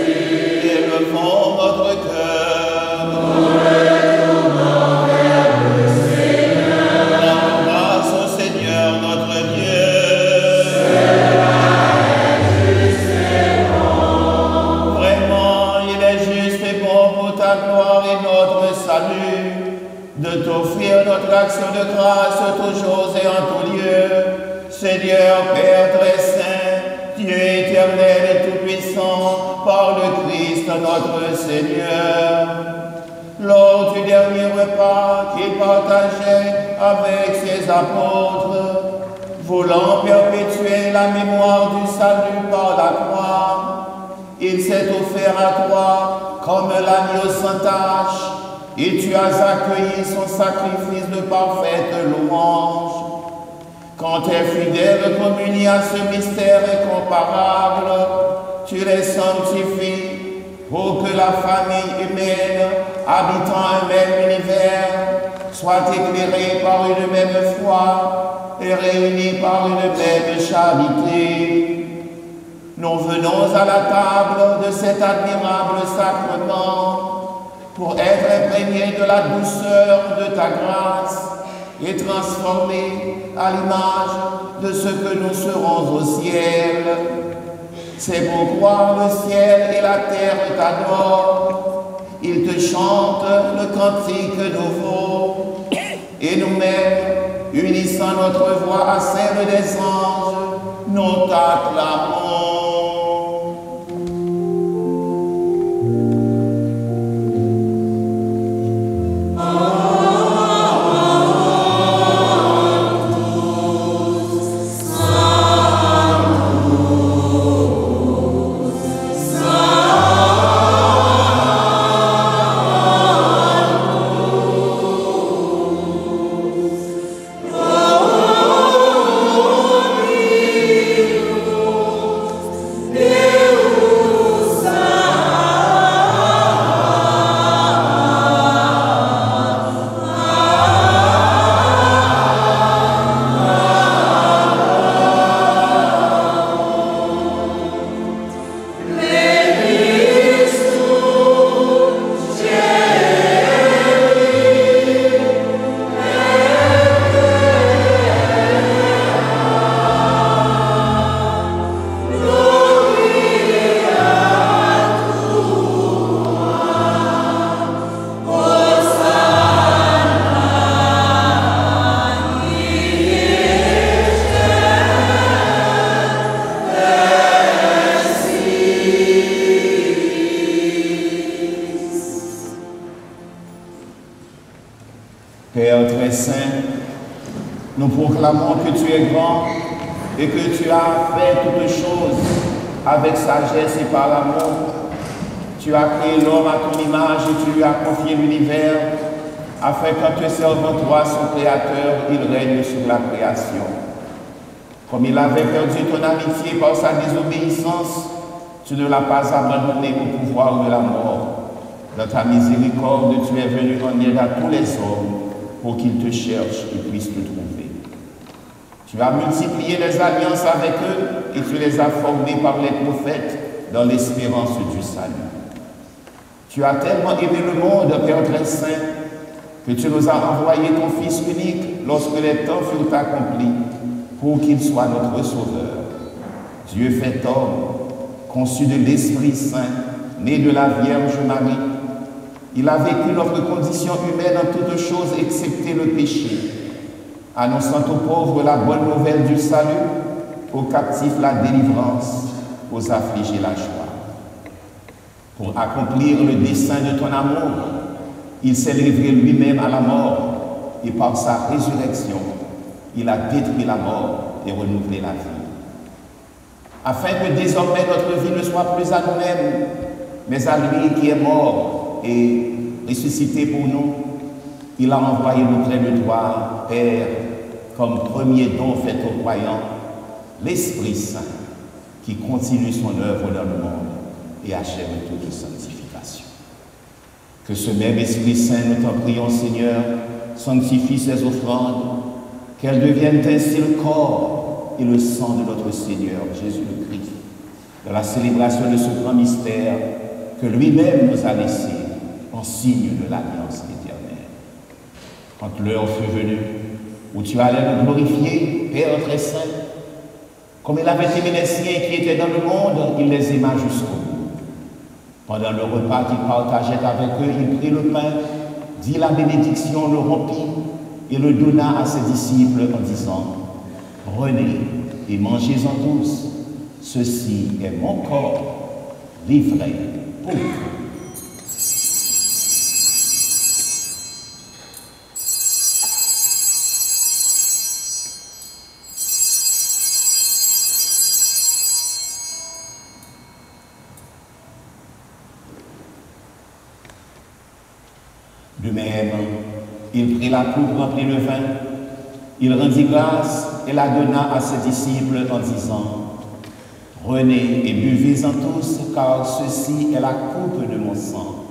Élevons notre cœur. Nous retournons vers le Seigneur. Rendons grâce au Seigneur notre Dieu. Cela est juste et bon. Vraiment, il est juste et bon pour ta gloire et notre salut de t'offrir notre action de grâce toujours et en tout lieu. Seigneur, Père très saint, Dieu éternel et tout-puissant, par le Christ notre Seigneur. Lors du dernier repas qu'il partageait avec ses apôtres, voulant perpétuer la mémoire du salut par la croix, il s'est offert à toi comme l'agneau sans tache, et tu as accueilli son sacrifice de parfaite louange. Quand tes fidèles communient à ce mystère incomparable, tu les sanctifies pour que la famille humaine, habitant un même univers, soit éclairée par une même foi et réunie par une même charité. Nous venons à la table de cet admirable sacrement pour être imprégnés de la douceur de ta grâce et transformés à l'image de ce que nous serons au ciel. C'est pourquoi le ciel et la terre t'adorent. Ils te chantent le cantique nouveau. Et nous-mêmes, unissant notre voix à celle des anges, nous t'acclamons. Père très saint, nous proclamons que tu es grand et que tu as fait toutes choses avec sagesse et par l'amour. Tu as créé l'homme à ton image et tu lui as confié l'univers afin qu'en te servant toi, son créateur, il règne sur la création. Comme il avait perdu ton amitié par sa désobéissance, tu ne l'as pas abandonné au pouvoir de la mort. Dans ta miséricorde, tu es venu en aide à tous les hommes pour qu'ils te cherchent et puissent te trouver. Tu as multiplié les alliances avec eux et tu les as formés par les prophètes dans l'espérance du salut. Tu as tellement aimé le monde, Père très saint, que tu nous as envoyé ton Fils unique lorsque les temps furent accomplis pour qu'il soit notre Sauveur. Dieu fait homme, conçu de l'Esprit Saint, né de la Vierge Marie. Il a vécu notre condition humaine en toutes choses excepté le péché, annonçant aux pauvres la bonne nouvelle du salut, aux captifs la délivrance, aux affligés la joie. Pour accomplir le dessein de ton amour, il s'est livré lui-même à la mort et par sa résurrection, il a détruit la mort et renouvelé la vie. Afin que désormais notre vie ne soit plus à nous-mêmes, mais à lui qui est mort et ressuscité pour nous, il a envoyé auprès de toi, Père, comme premier don fait aux croyants, l'Esprit Saint, qui continue son œuvre dans le monde et achève toute sanctification. Que ce même Esprit Saint, nous t'en prions, Seigneur, sanctifie ces offrandes, qu'elles deviennent ainsi le corps et le sang de notre Seigneur Jésus-Christ, dans la célébration de ce grand mystère que lui-même nous a laissé en signe de l'alliance éternelle. Quand l'heure fut venue où tu allais nous glorifier, Père très saint, comme il avait aimé les siens qui étaient dans le monde, il les aima jusqu'au bout. Pendant le repas qu'il partageait avec eux, il prit le pain, dit la bénédiction, le rompit et le donna à ses disciples en disant, « Prenez et mangez-en tous, ceci est mon corps livré pour vous. » De même, il prit la coupe remplie de vin, il rendit grâce et la donna à ses disciples en disant, « Prenez et buvez-en tous, car ceci est la coupe de mon sang,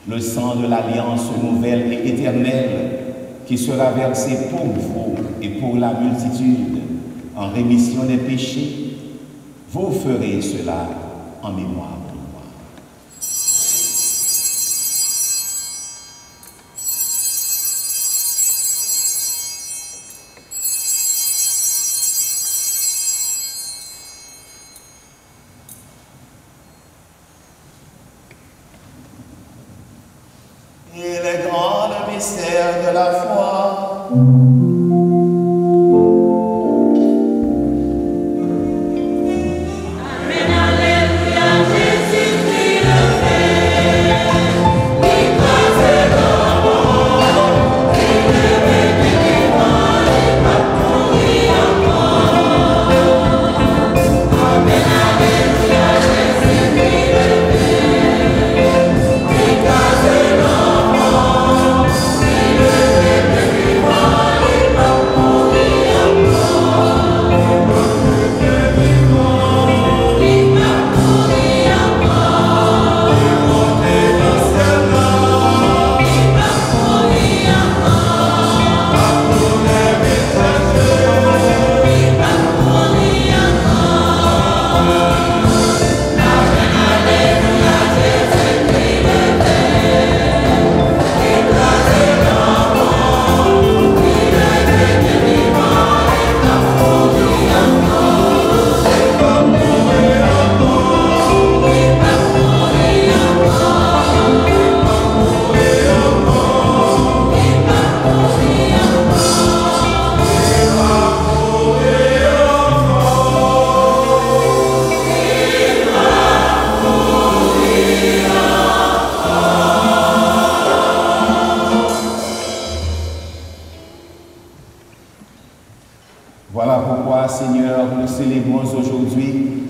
le sang de l'alliance nouvelle et éternelle qui sera versé pour vous et pour la multitude en rémission des péchés. Vous ferez cela en mémoire. » Et le grand mystère de la foi. Voilà pourquoi, Seigneur, nous célébrons aujourd'hui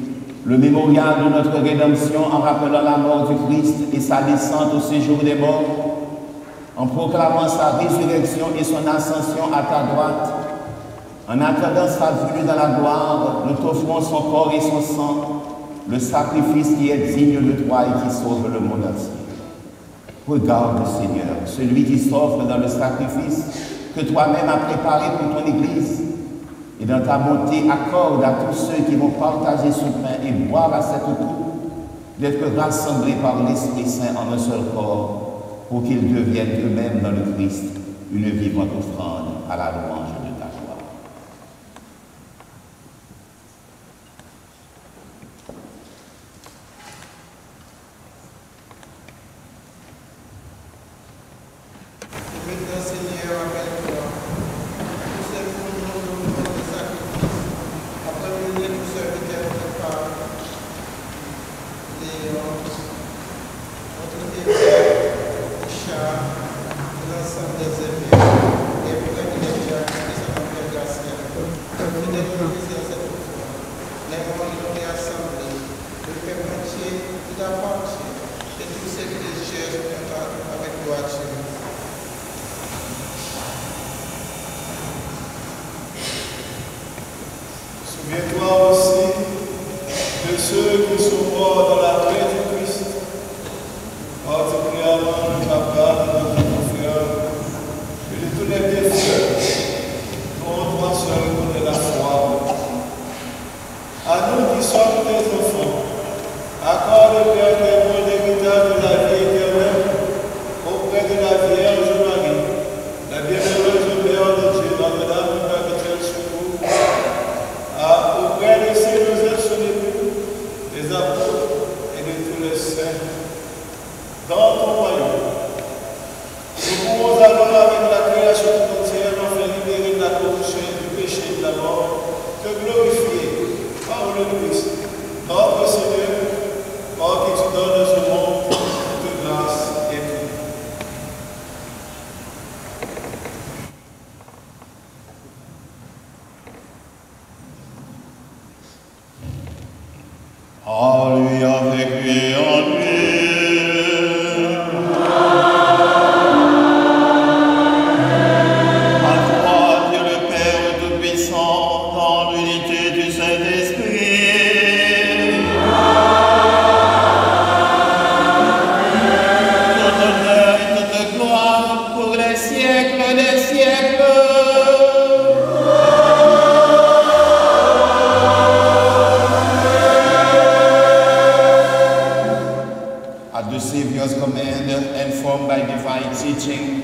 le mémorial de notre rédemption en rappelant la mort du Christ et sa descente au séjour des morts, en proclamant sa résurrection et son ascension à ta droite. En attendant sa venue dans la gloire, nous t'offrons son corps et son sang, le sacrifice qui est digne de toi et qui sauve le monde entier. Regarde, Seigneur, celui qui s'offre dans le sacrifice que toi-même as préparé pour ton Église. Et dans ta bonté, accorde à tous ceux qui vont partager ce pain et boire à cette coupe, d'être rassemblés par l'Esprit Saint en un seul corps, pour qu'ils deviennent eux-mêmes dans le Christ une vivante offrande à la louange de ta gloire. Seigneur, avec toi, nous célébrons le moment de sacrifice, après venir tout serviteur de part, notre évêque, Richard, l'ensemble des évêques, et puis les dans ton royaume. Nous pouvons alors, avec la création tout entière, enfin libérer de la corruption, du péché et de la mort, te glorifier par le Christ, notre Seigneur, par qui tu donnes ce monde toute grâce et tout. En lui, avec lui, en lui.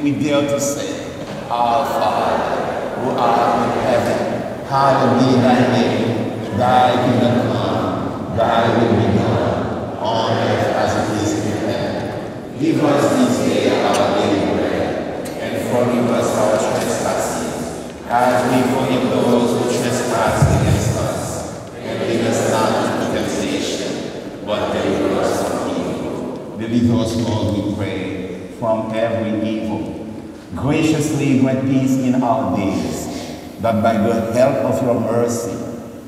We dare to say, Our Father, who art in heaven, hallowed be thy name. Thy kingdom come, thy will be done, on earth as it is in heaven. Give us this day our daily bread, and forgive us our trespasses, as we forgive those who trespass against us. And lead us not into temptation, but deliver us from evil. Deliver us, Lord, we pray, from every evil. Graciously grant peace in our days, that by the help of your mercy,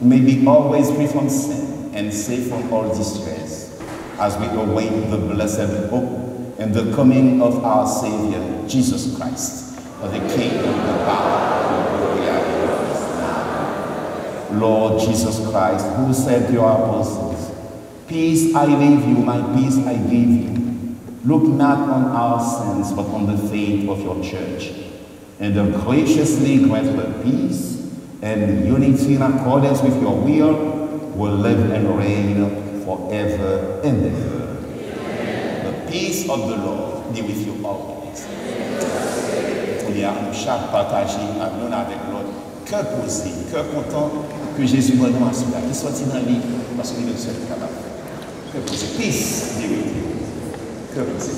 we may be always free from sin and safe from all distress, as we await the blessed hope and the coming of our Savior, Jesus Christ, for the kingdom, the power, and the glory are yours now. Lord Jesus Christ, who said to your apostles, Peace I leave you, my peace I give you. Look not on our sins, but on the faith of your church, and graciously grant her peace and unity in accordance with your will live and reign forever and ever. Amen. The peace of the Lord be with you always. Il a chaque partagé l'un avec l'autre, cœur posé, cœur content que Jésus va nous assurer, qu'il soit dans le livre, parce qu'il est le seul capable. Cœur posé, peace be with you. Cœur posé.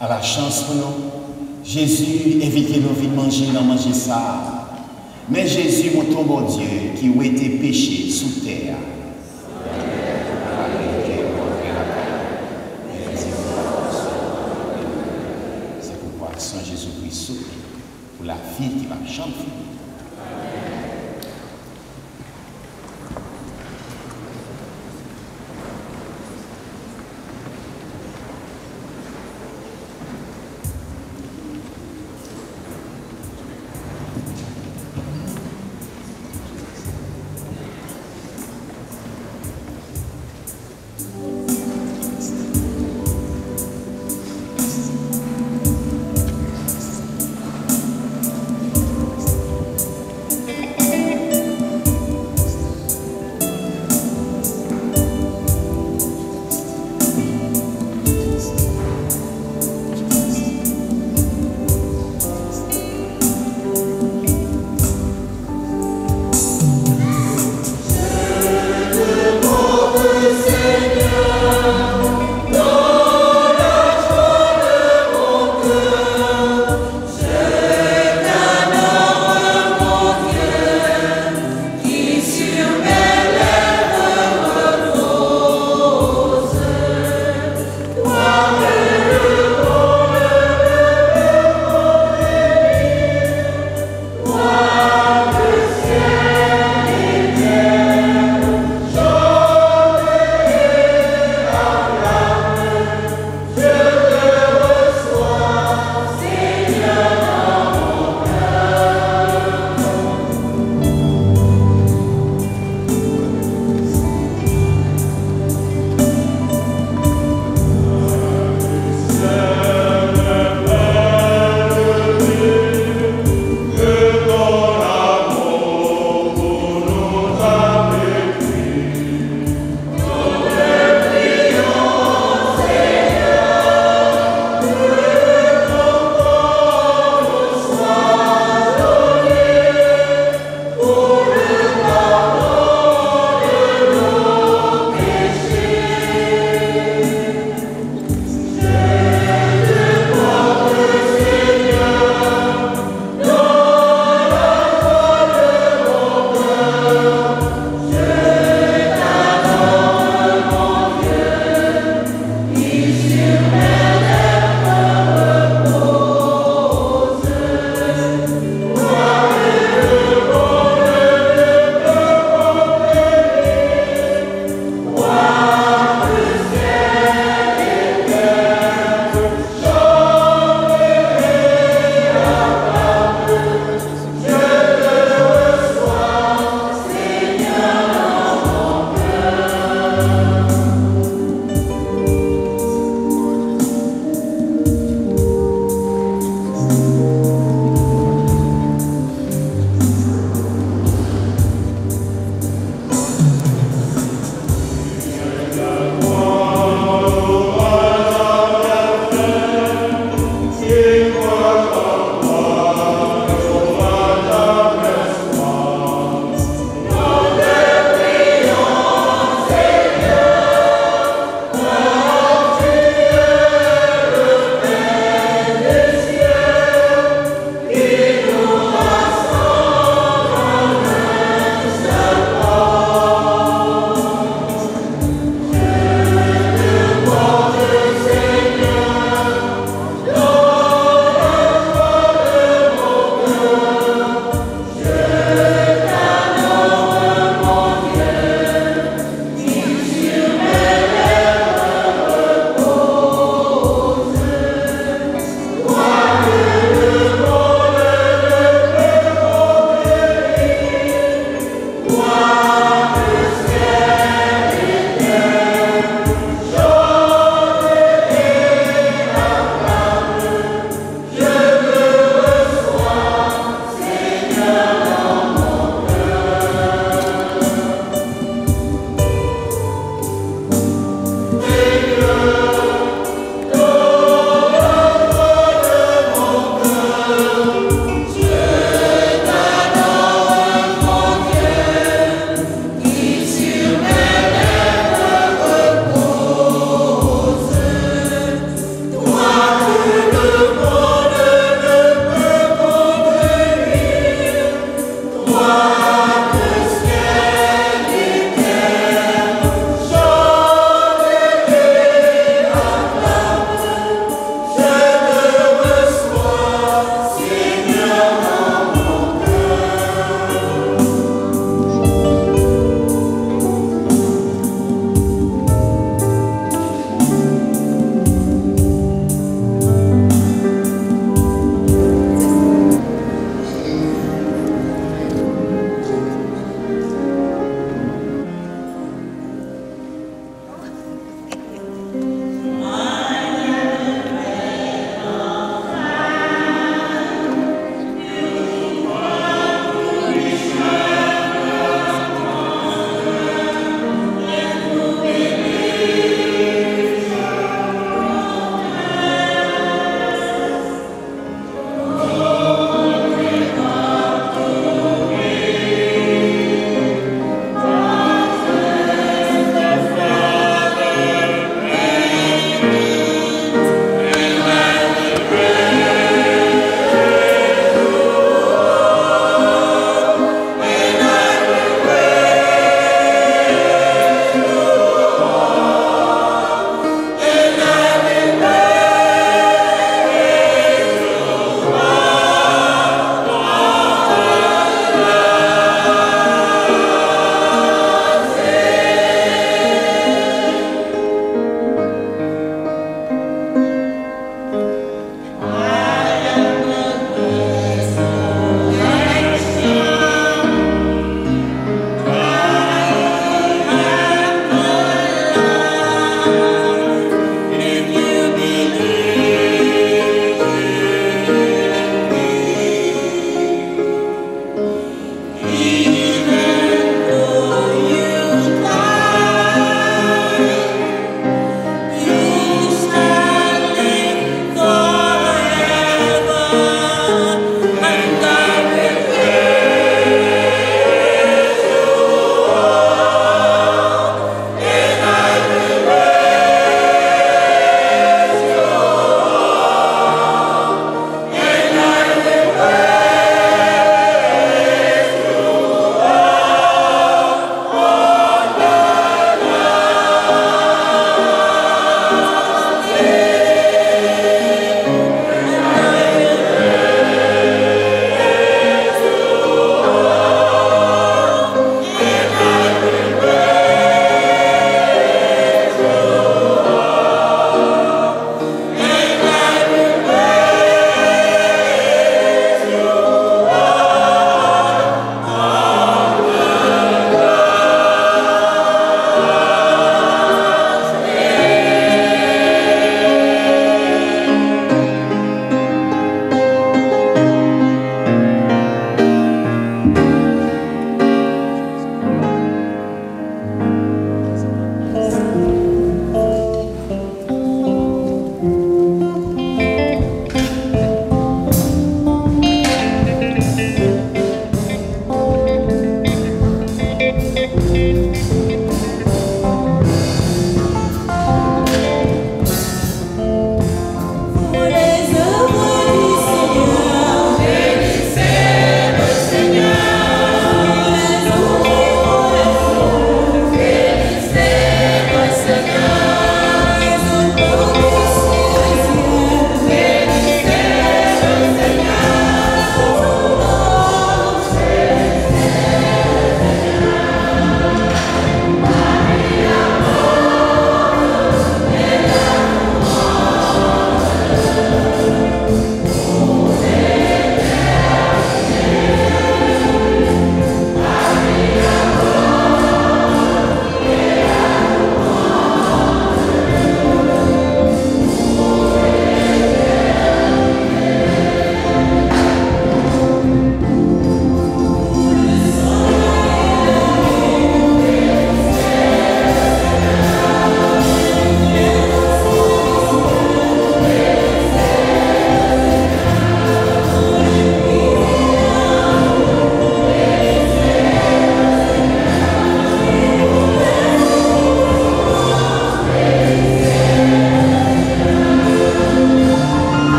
À la chance pour nous, Jésus invitait nous à manger ça. Mais Jésus, mon ton bon Dieu, qui a été péché sous terre. C'est pourquoi Saint Jésus-Christ souffre pour la fille qui va chanter.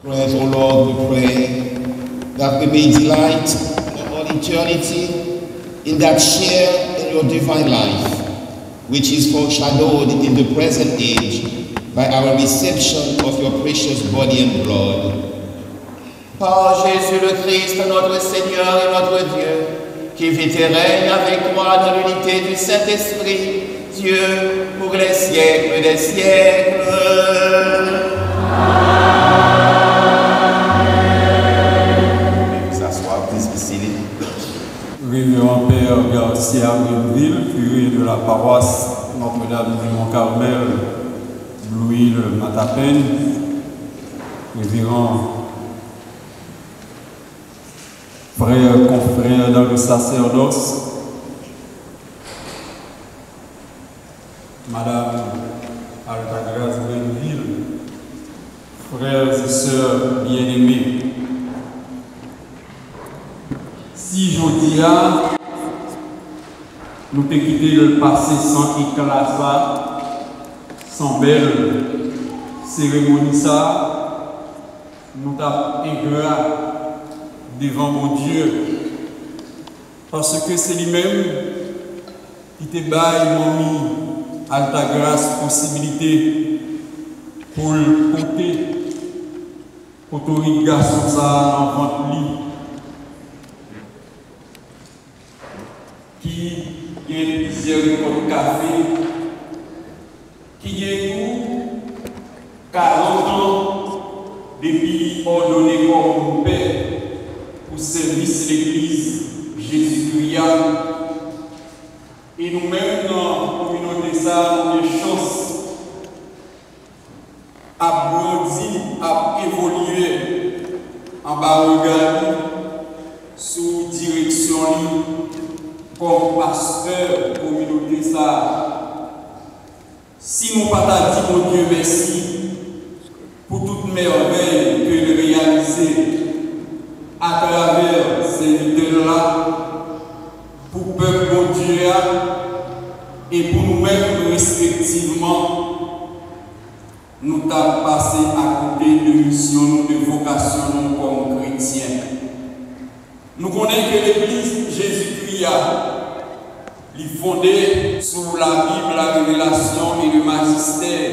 Prayers, O Lord, we pray that we may delight in all eternity in that share in your divine life, which is foreshadowed in the present age by our reception of your precious body and blood. Par Jésus le Christ, notre Seigneur et notre Dieu, qui vit et règne avec toi dans l'unité du Saint-Esprit, Dieu, pour les siècles des siècles. Révérend Père Garcia Bréville, curé de la paroisse Notre-Dame du Mont-Carmel, Louis-le-Matapène, révérend frères, confrères dans le sacerdoce, Madame Altagrace Bréville, frères et sœurs bien-aimés. Si j'en nous te quitter le passé sans éclat, sans belle cérémonie ça, nous t'avons ingrat devant mon Dieu, parce que c'est lui-même qui te baille, mon mis à ta grâce possibilité pour le compter, pour ton garçon ça en ventre lit. Qui a plusieurs pots de café, qui a tout 40 ans depuis ordonné comme père pour service l'Église Jésus-Christ. Et nous-mêmes dans la communauté, ça, nous avons des chances à grandir, à évoluer en bas regard sous direction comme pasteur communauté ça. Si mon papa dit mon Dieu merci pour toute merveille que il réalisé à travers ces leaders-là, pour le peuple mon Dieu et pour nous-mêmes respectivement, nous avons passé à côté de mission, de vocation comme chrétiens. Nous connaissons que l'Église Jésus-Christ est fondée sur la Bible, la révélation et le magistère.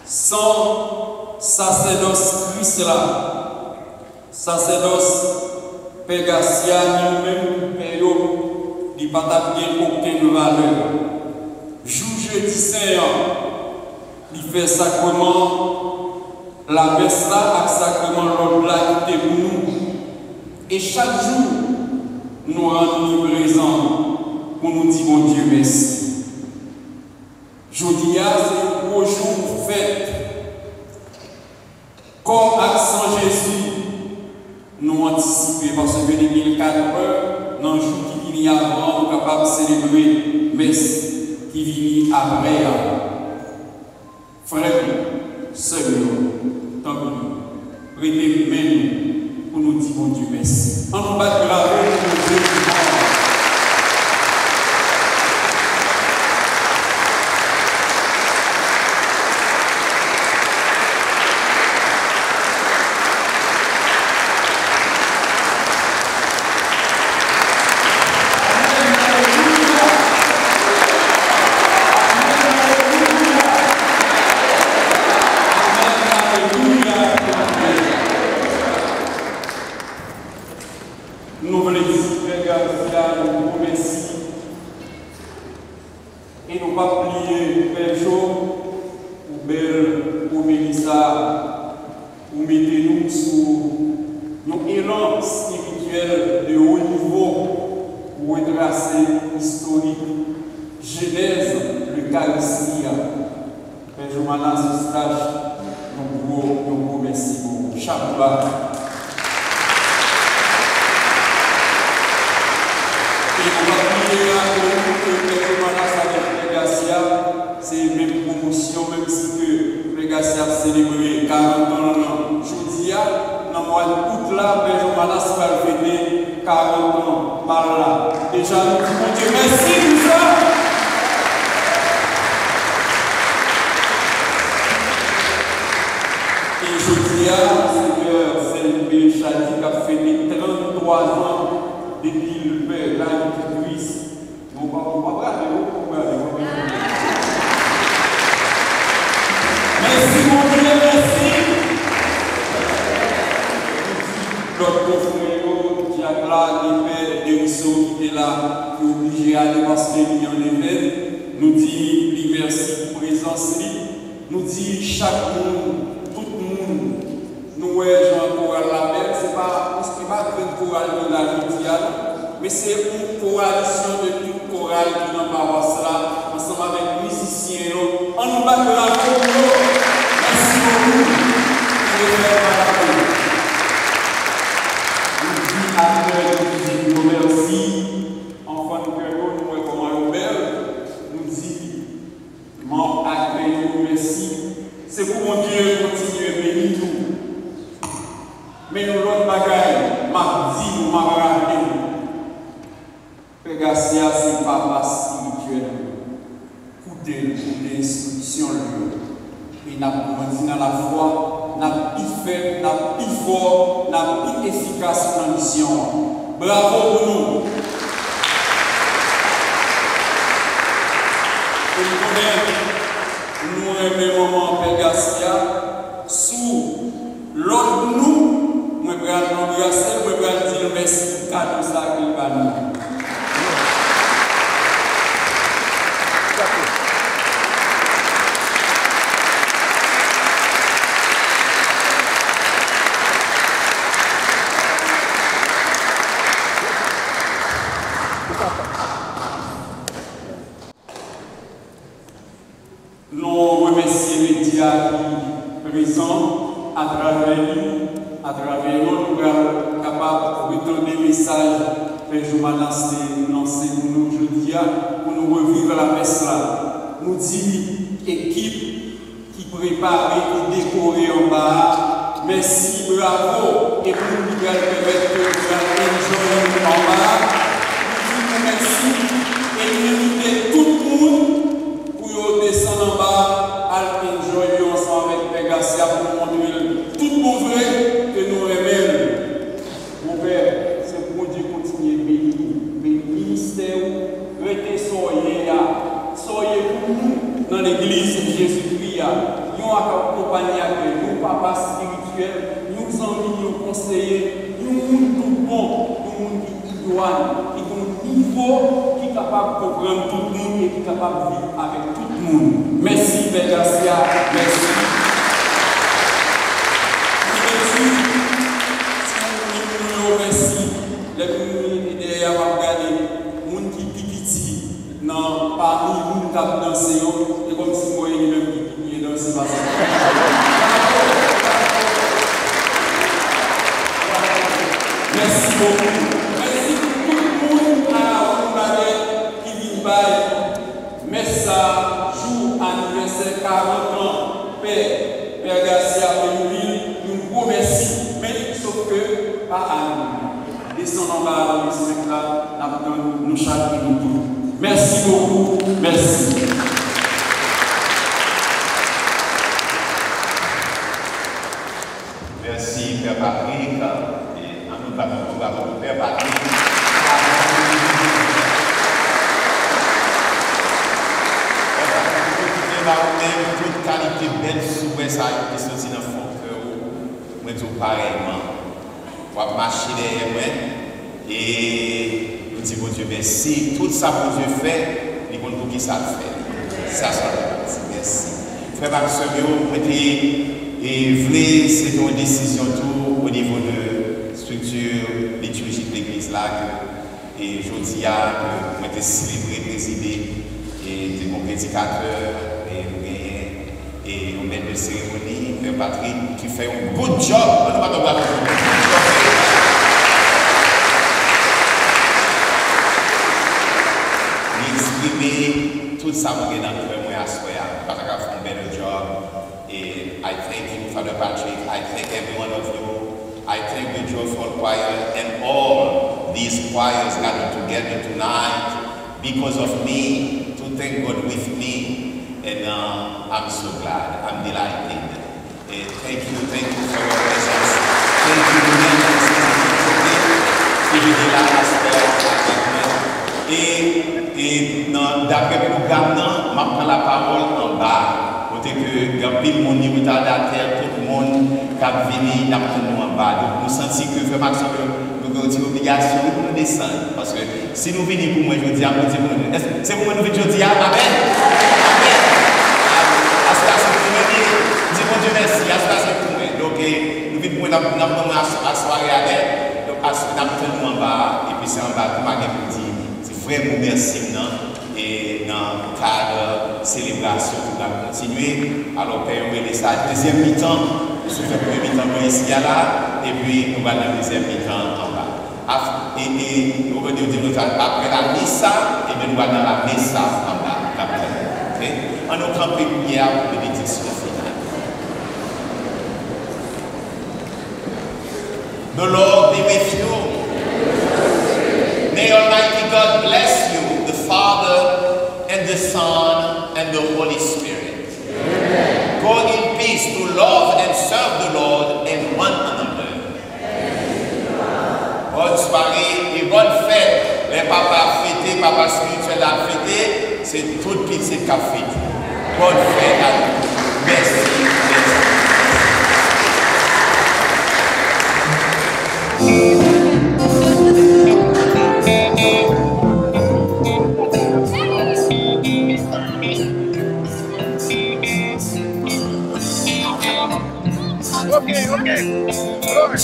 Sans sacerdoce Christ là, sacerdoce Père Garcia, nous-mêmes, Père, il n'y a pas aucune valeur. Jour jeudi Saint, il fait sacrement, la messe là, avec sacrement l'autre là, qui était pour nous. Et chaque jour, nous rendons présents pour nous dire mon Dieu merci. Jeudi, c'est un gros jour fête. Comme accent Jésus, nous anticipons parce que les 1004 heures, dans le jour qui vient avant, nous sommes capables de célébrer messe qui vient après. Frères, sœurs, tant que nous, restez même pour nous dire mon Dieu merci. On nous bat grave pour Dieu. Et nous pas plier bel jour ou belle ou Mélissa ou mettez-nous sous nos élan spirituel de haut niveau pour retracer historique Genèse, l'Eucharistie. Père Jomana, ce stage, nous vous remercions pour chaque fois. Et on va prier que Père Jomana, c'est une même promotion, même si que le Garcia a célébré 40 ans aujourd'hui, dans le mois d'août là, Père Jomana va fêter 40 ans par là. Déjà, nous disons Dieu merci pour ça. Jeudi, Seigneur, Saint-Louis Chadi qui a fait 33 ans depuis le Père, là, qui puisse. On va braver, merci mon Dieu, merci. L'autre confrère qui a là, des pères, des ruisseaux qui étaient là, qui sont obligés d'aller parce qu'il y a un événement, nous dit merci pour la présence, nous dit chaque monde, tout le monde, nous voyons un choral la paix, ce n'est pas un choral de la mondiale, mais c'est une coalition de tout choral qui n'a pas là, ensemble avec les musiciens, on nous bat de la cour. Merci beaucoup. Nous disons merci. Enfant de cœur, nous recommandons nous disons, mon accueil, merci. C'est pour mon Dieu continuer à bénir nous. Mais nous l'autre bagaille, mardi ou mardi. Père Garcia, c'est papa spirituel. Écoutez les instructions. Et nous avons grandi dans la foi, nous avons plus faible, nous avons plus fort, nous avons plus efficace dans la mission. Bravo pour nous. Nous aimons moment Père Garcia, sous l'autre nous, nous allons l'embrasser, nous allons dire merci à tout ça qu'il va nous. Nous remercions les médias qui présents à travers nous, nous sommes capables de retourner le message que je m'ai lancé pour nous aujourd'hui, pour nous revivre la messe là. Nous dit équipe qui prépare, qui décore en bas. Merci, bravo, et pour nous permettre de faire en bas. Nous merci et nous invitons tout le monde. Pour descendre en bas, à enjoyer ensemble avec Père Garcia pour montrer tout bon vrai que nous aimons. Mon Père, c'est pour Dieu continuer à bénir. Mais le ministère, restez soyez là. Soyez pour nous dans l'église de Jésus-Christ. Nous accompagnons avec nous, papa spirituel, nous amis, nous conseillers, nous tout bon, nous qui idoine, qui ont niveau, qui est capable de comprendre tout le monde et qui est capable de vivre avec tout le monde. Merci Père Garcia, merci. Merci. Les gens qui derrière va regarder, les gens qui pipiti, non, parmi nous qui ont dansé, et comme si moi, il est même dansé. Merci beaucoup. Merci pour tout le monde qui vient par message, jour anniversaire 40 ans, Père Garcia, nous vous remercions. Mais sauf que, pas à nous. Descendons en bas dans les 5 là, nous chacun nous tout. Merci beaucoup. Merci. Merci, Père Patrick. Et en nous parlons, Père Patrick. Toute qualité belle souhait ça qui sont dans le fond que moi tout pareillement. On va marcher derrière moi et nous disons bon Dieu merci. Tout ça que Dieu fait, il compte pour qui ça fait. Ça merci. Frère Maxime, vous et voulez c'est une décision tout au niveau de structure liturgique de l'église là que et jeudi a été célébré, présidé et des prédicateurs et on met de cérémonie, Père Patrick, qui fait un good job. Il exprime tout ça pour dans le cœur, moi, à soi. Patrick a fait un bel job. Et I thank you, Father Patrick. I thank every one of you. I thank the Joyful Choir and all these choirs gathered together tonight because of me, to thank God with me. And I'm so glad, I'm delighted. Et thank you for your presence. Thank you for your et d'après le programme, je prends la parole en bas. Côté que il y a pile monde qui retardataire, tout le monde qui a venu nous en bas. Donc nous sentons que faire maximum nous avons une obligation de nous descendre. Parce que si nous venons pour moi, je dis à vous, c'est pour moi nous venons, je dis amen. Amen. À cela c'est pour moi, dis mon Dieu merci, à cela c'est pour moi. Donc nous venons pour nous à soirée avec, donc à ce nous en bas, et puis c'est en bas pour moi pour dire, c'est vraiment merci. Et dans le cadre de célébration, nous allons continuer. Alors, Père, on est ça deuxième mi-temps. Nous faisons le premier mi-temps ici à là, et puis nous allons dans le deuxième mi-temps en bas. Et nous allons dire après la missa, et bien nous allons dans la missa en bas. Okay? En nous camper hier pour la bénédiction finale. The Lord be with you. May Almighty God bless you. Father and the Son and the Holy Spirit. Amen. Go in peace to love and serve the Lord and one another. Bonne soirée et bonne fête. Les papas fêtés, papas spirituels à fêter, c'est toute petite café. Bonne fête à tous. Merci. Okay. All right.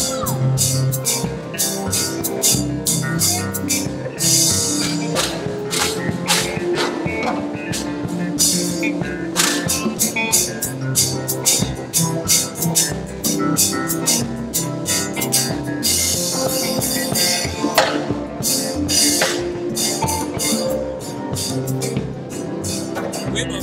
Oui, bon.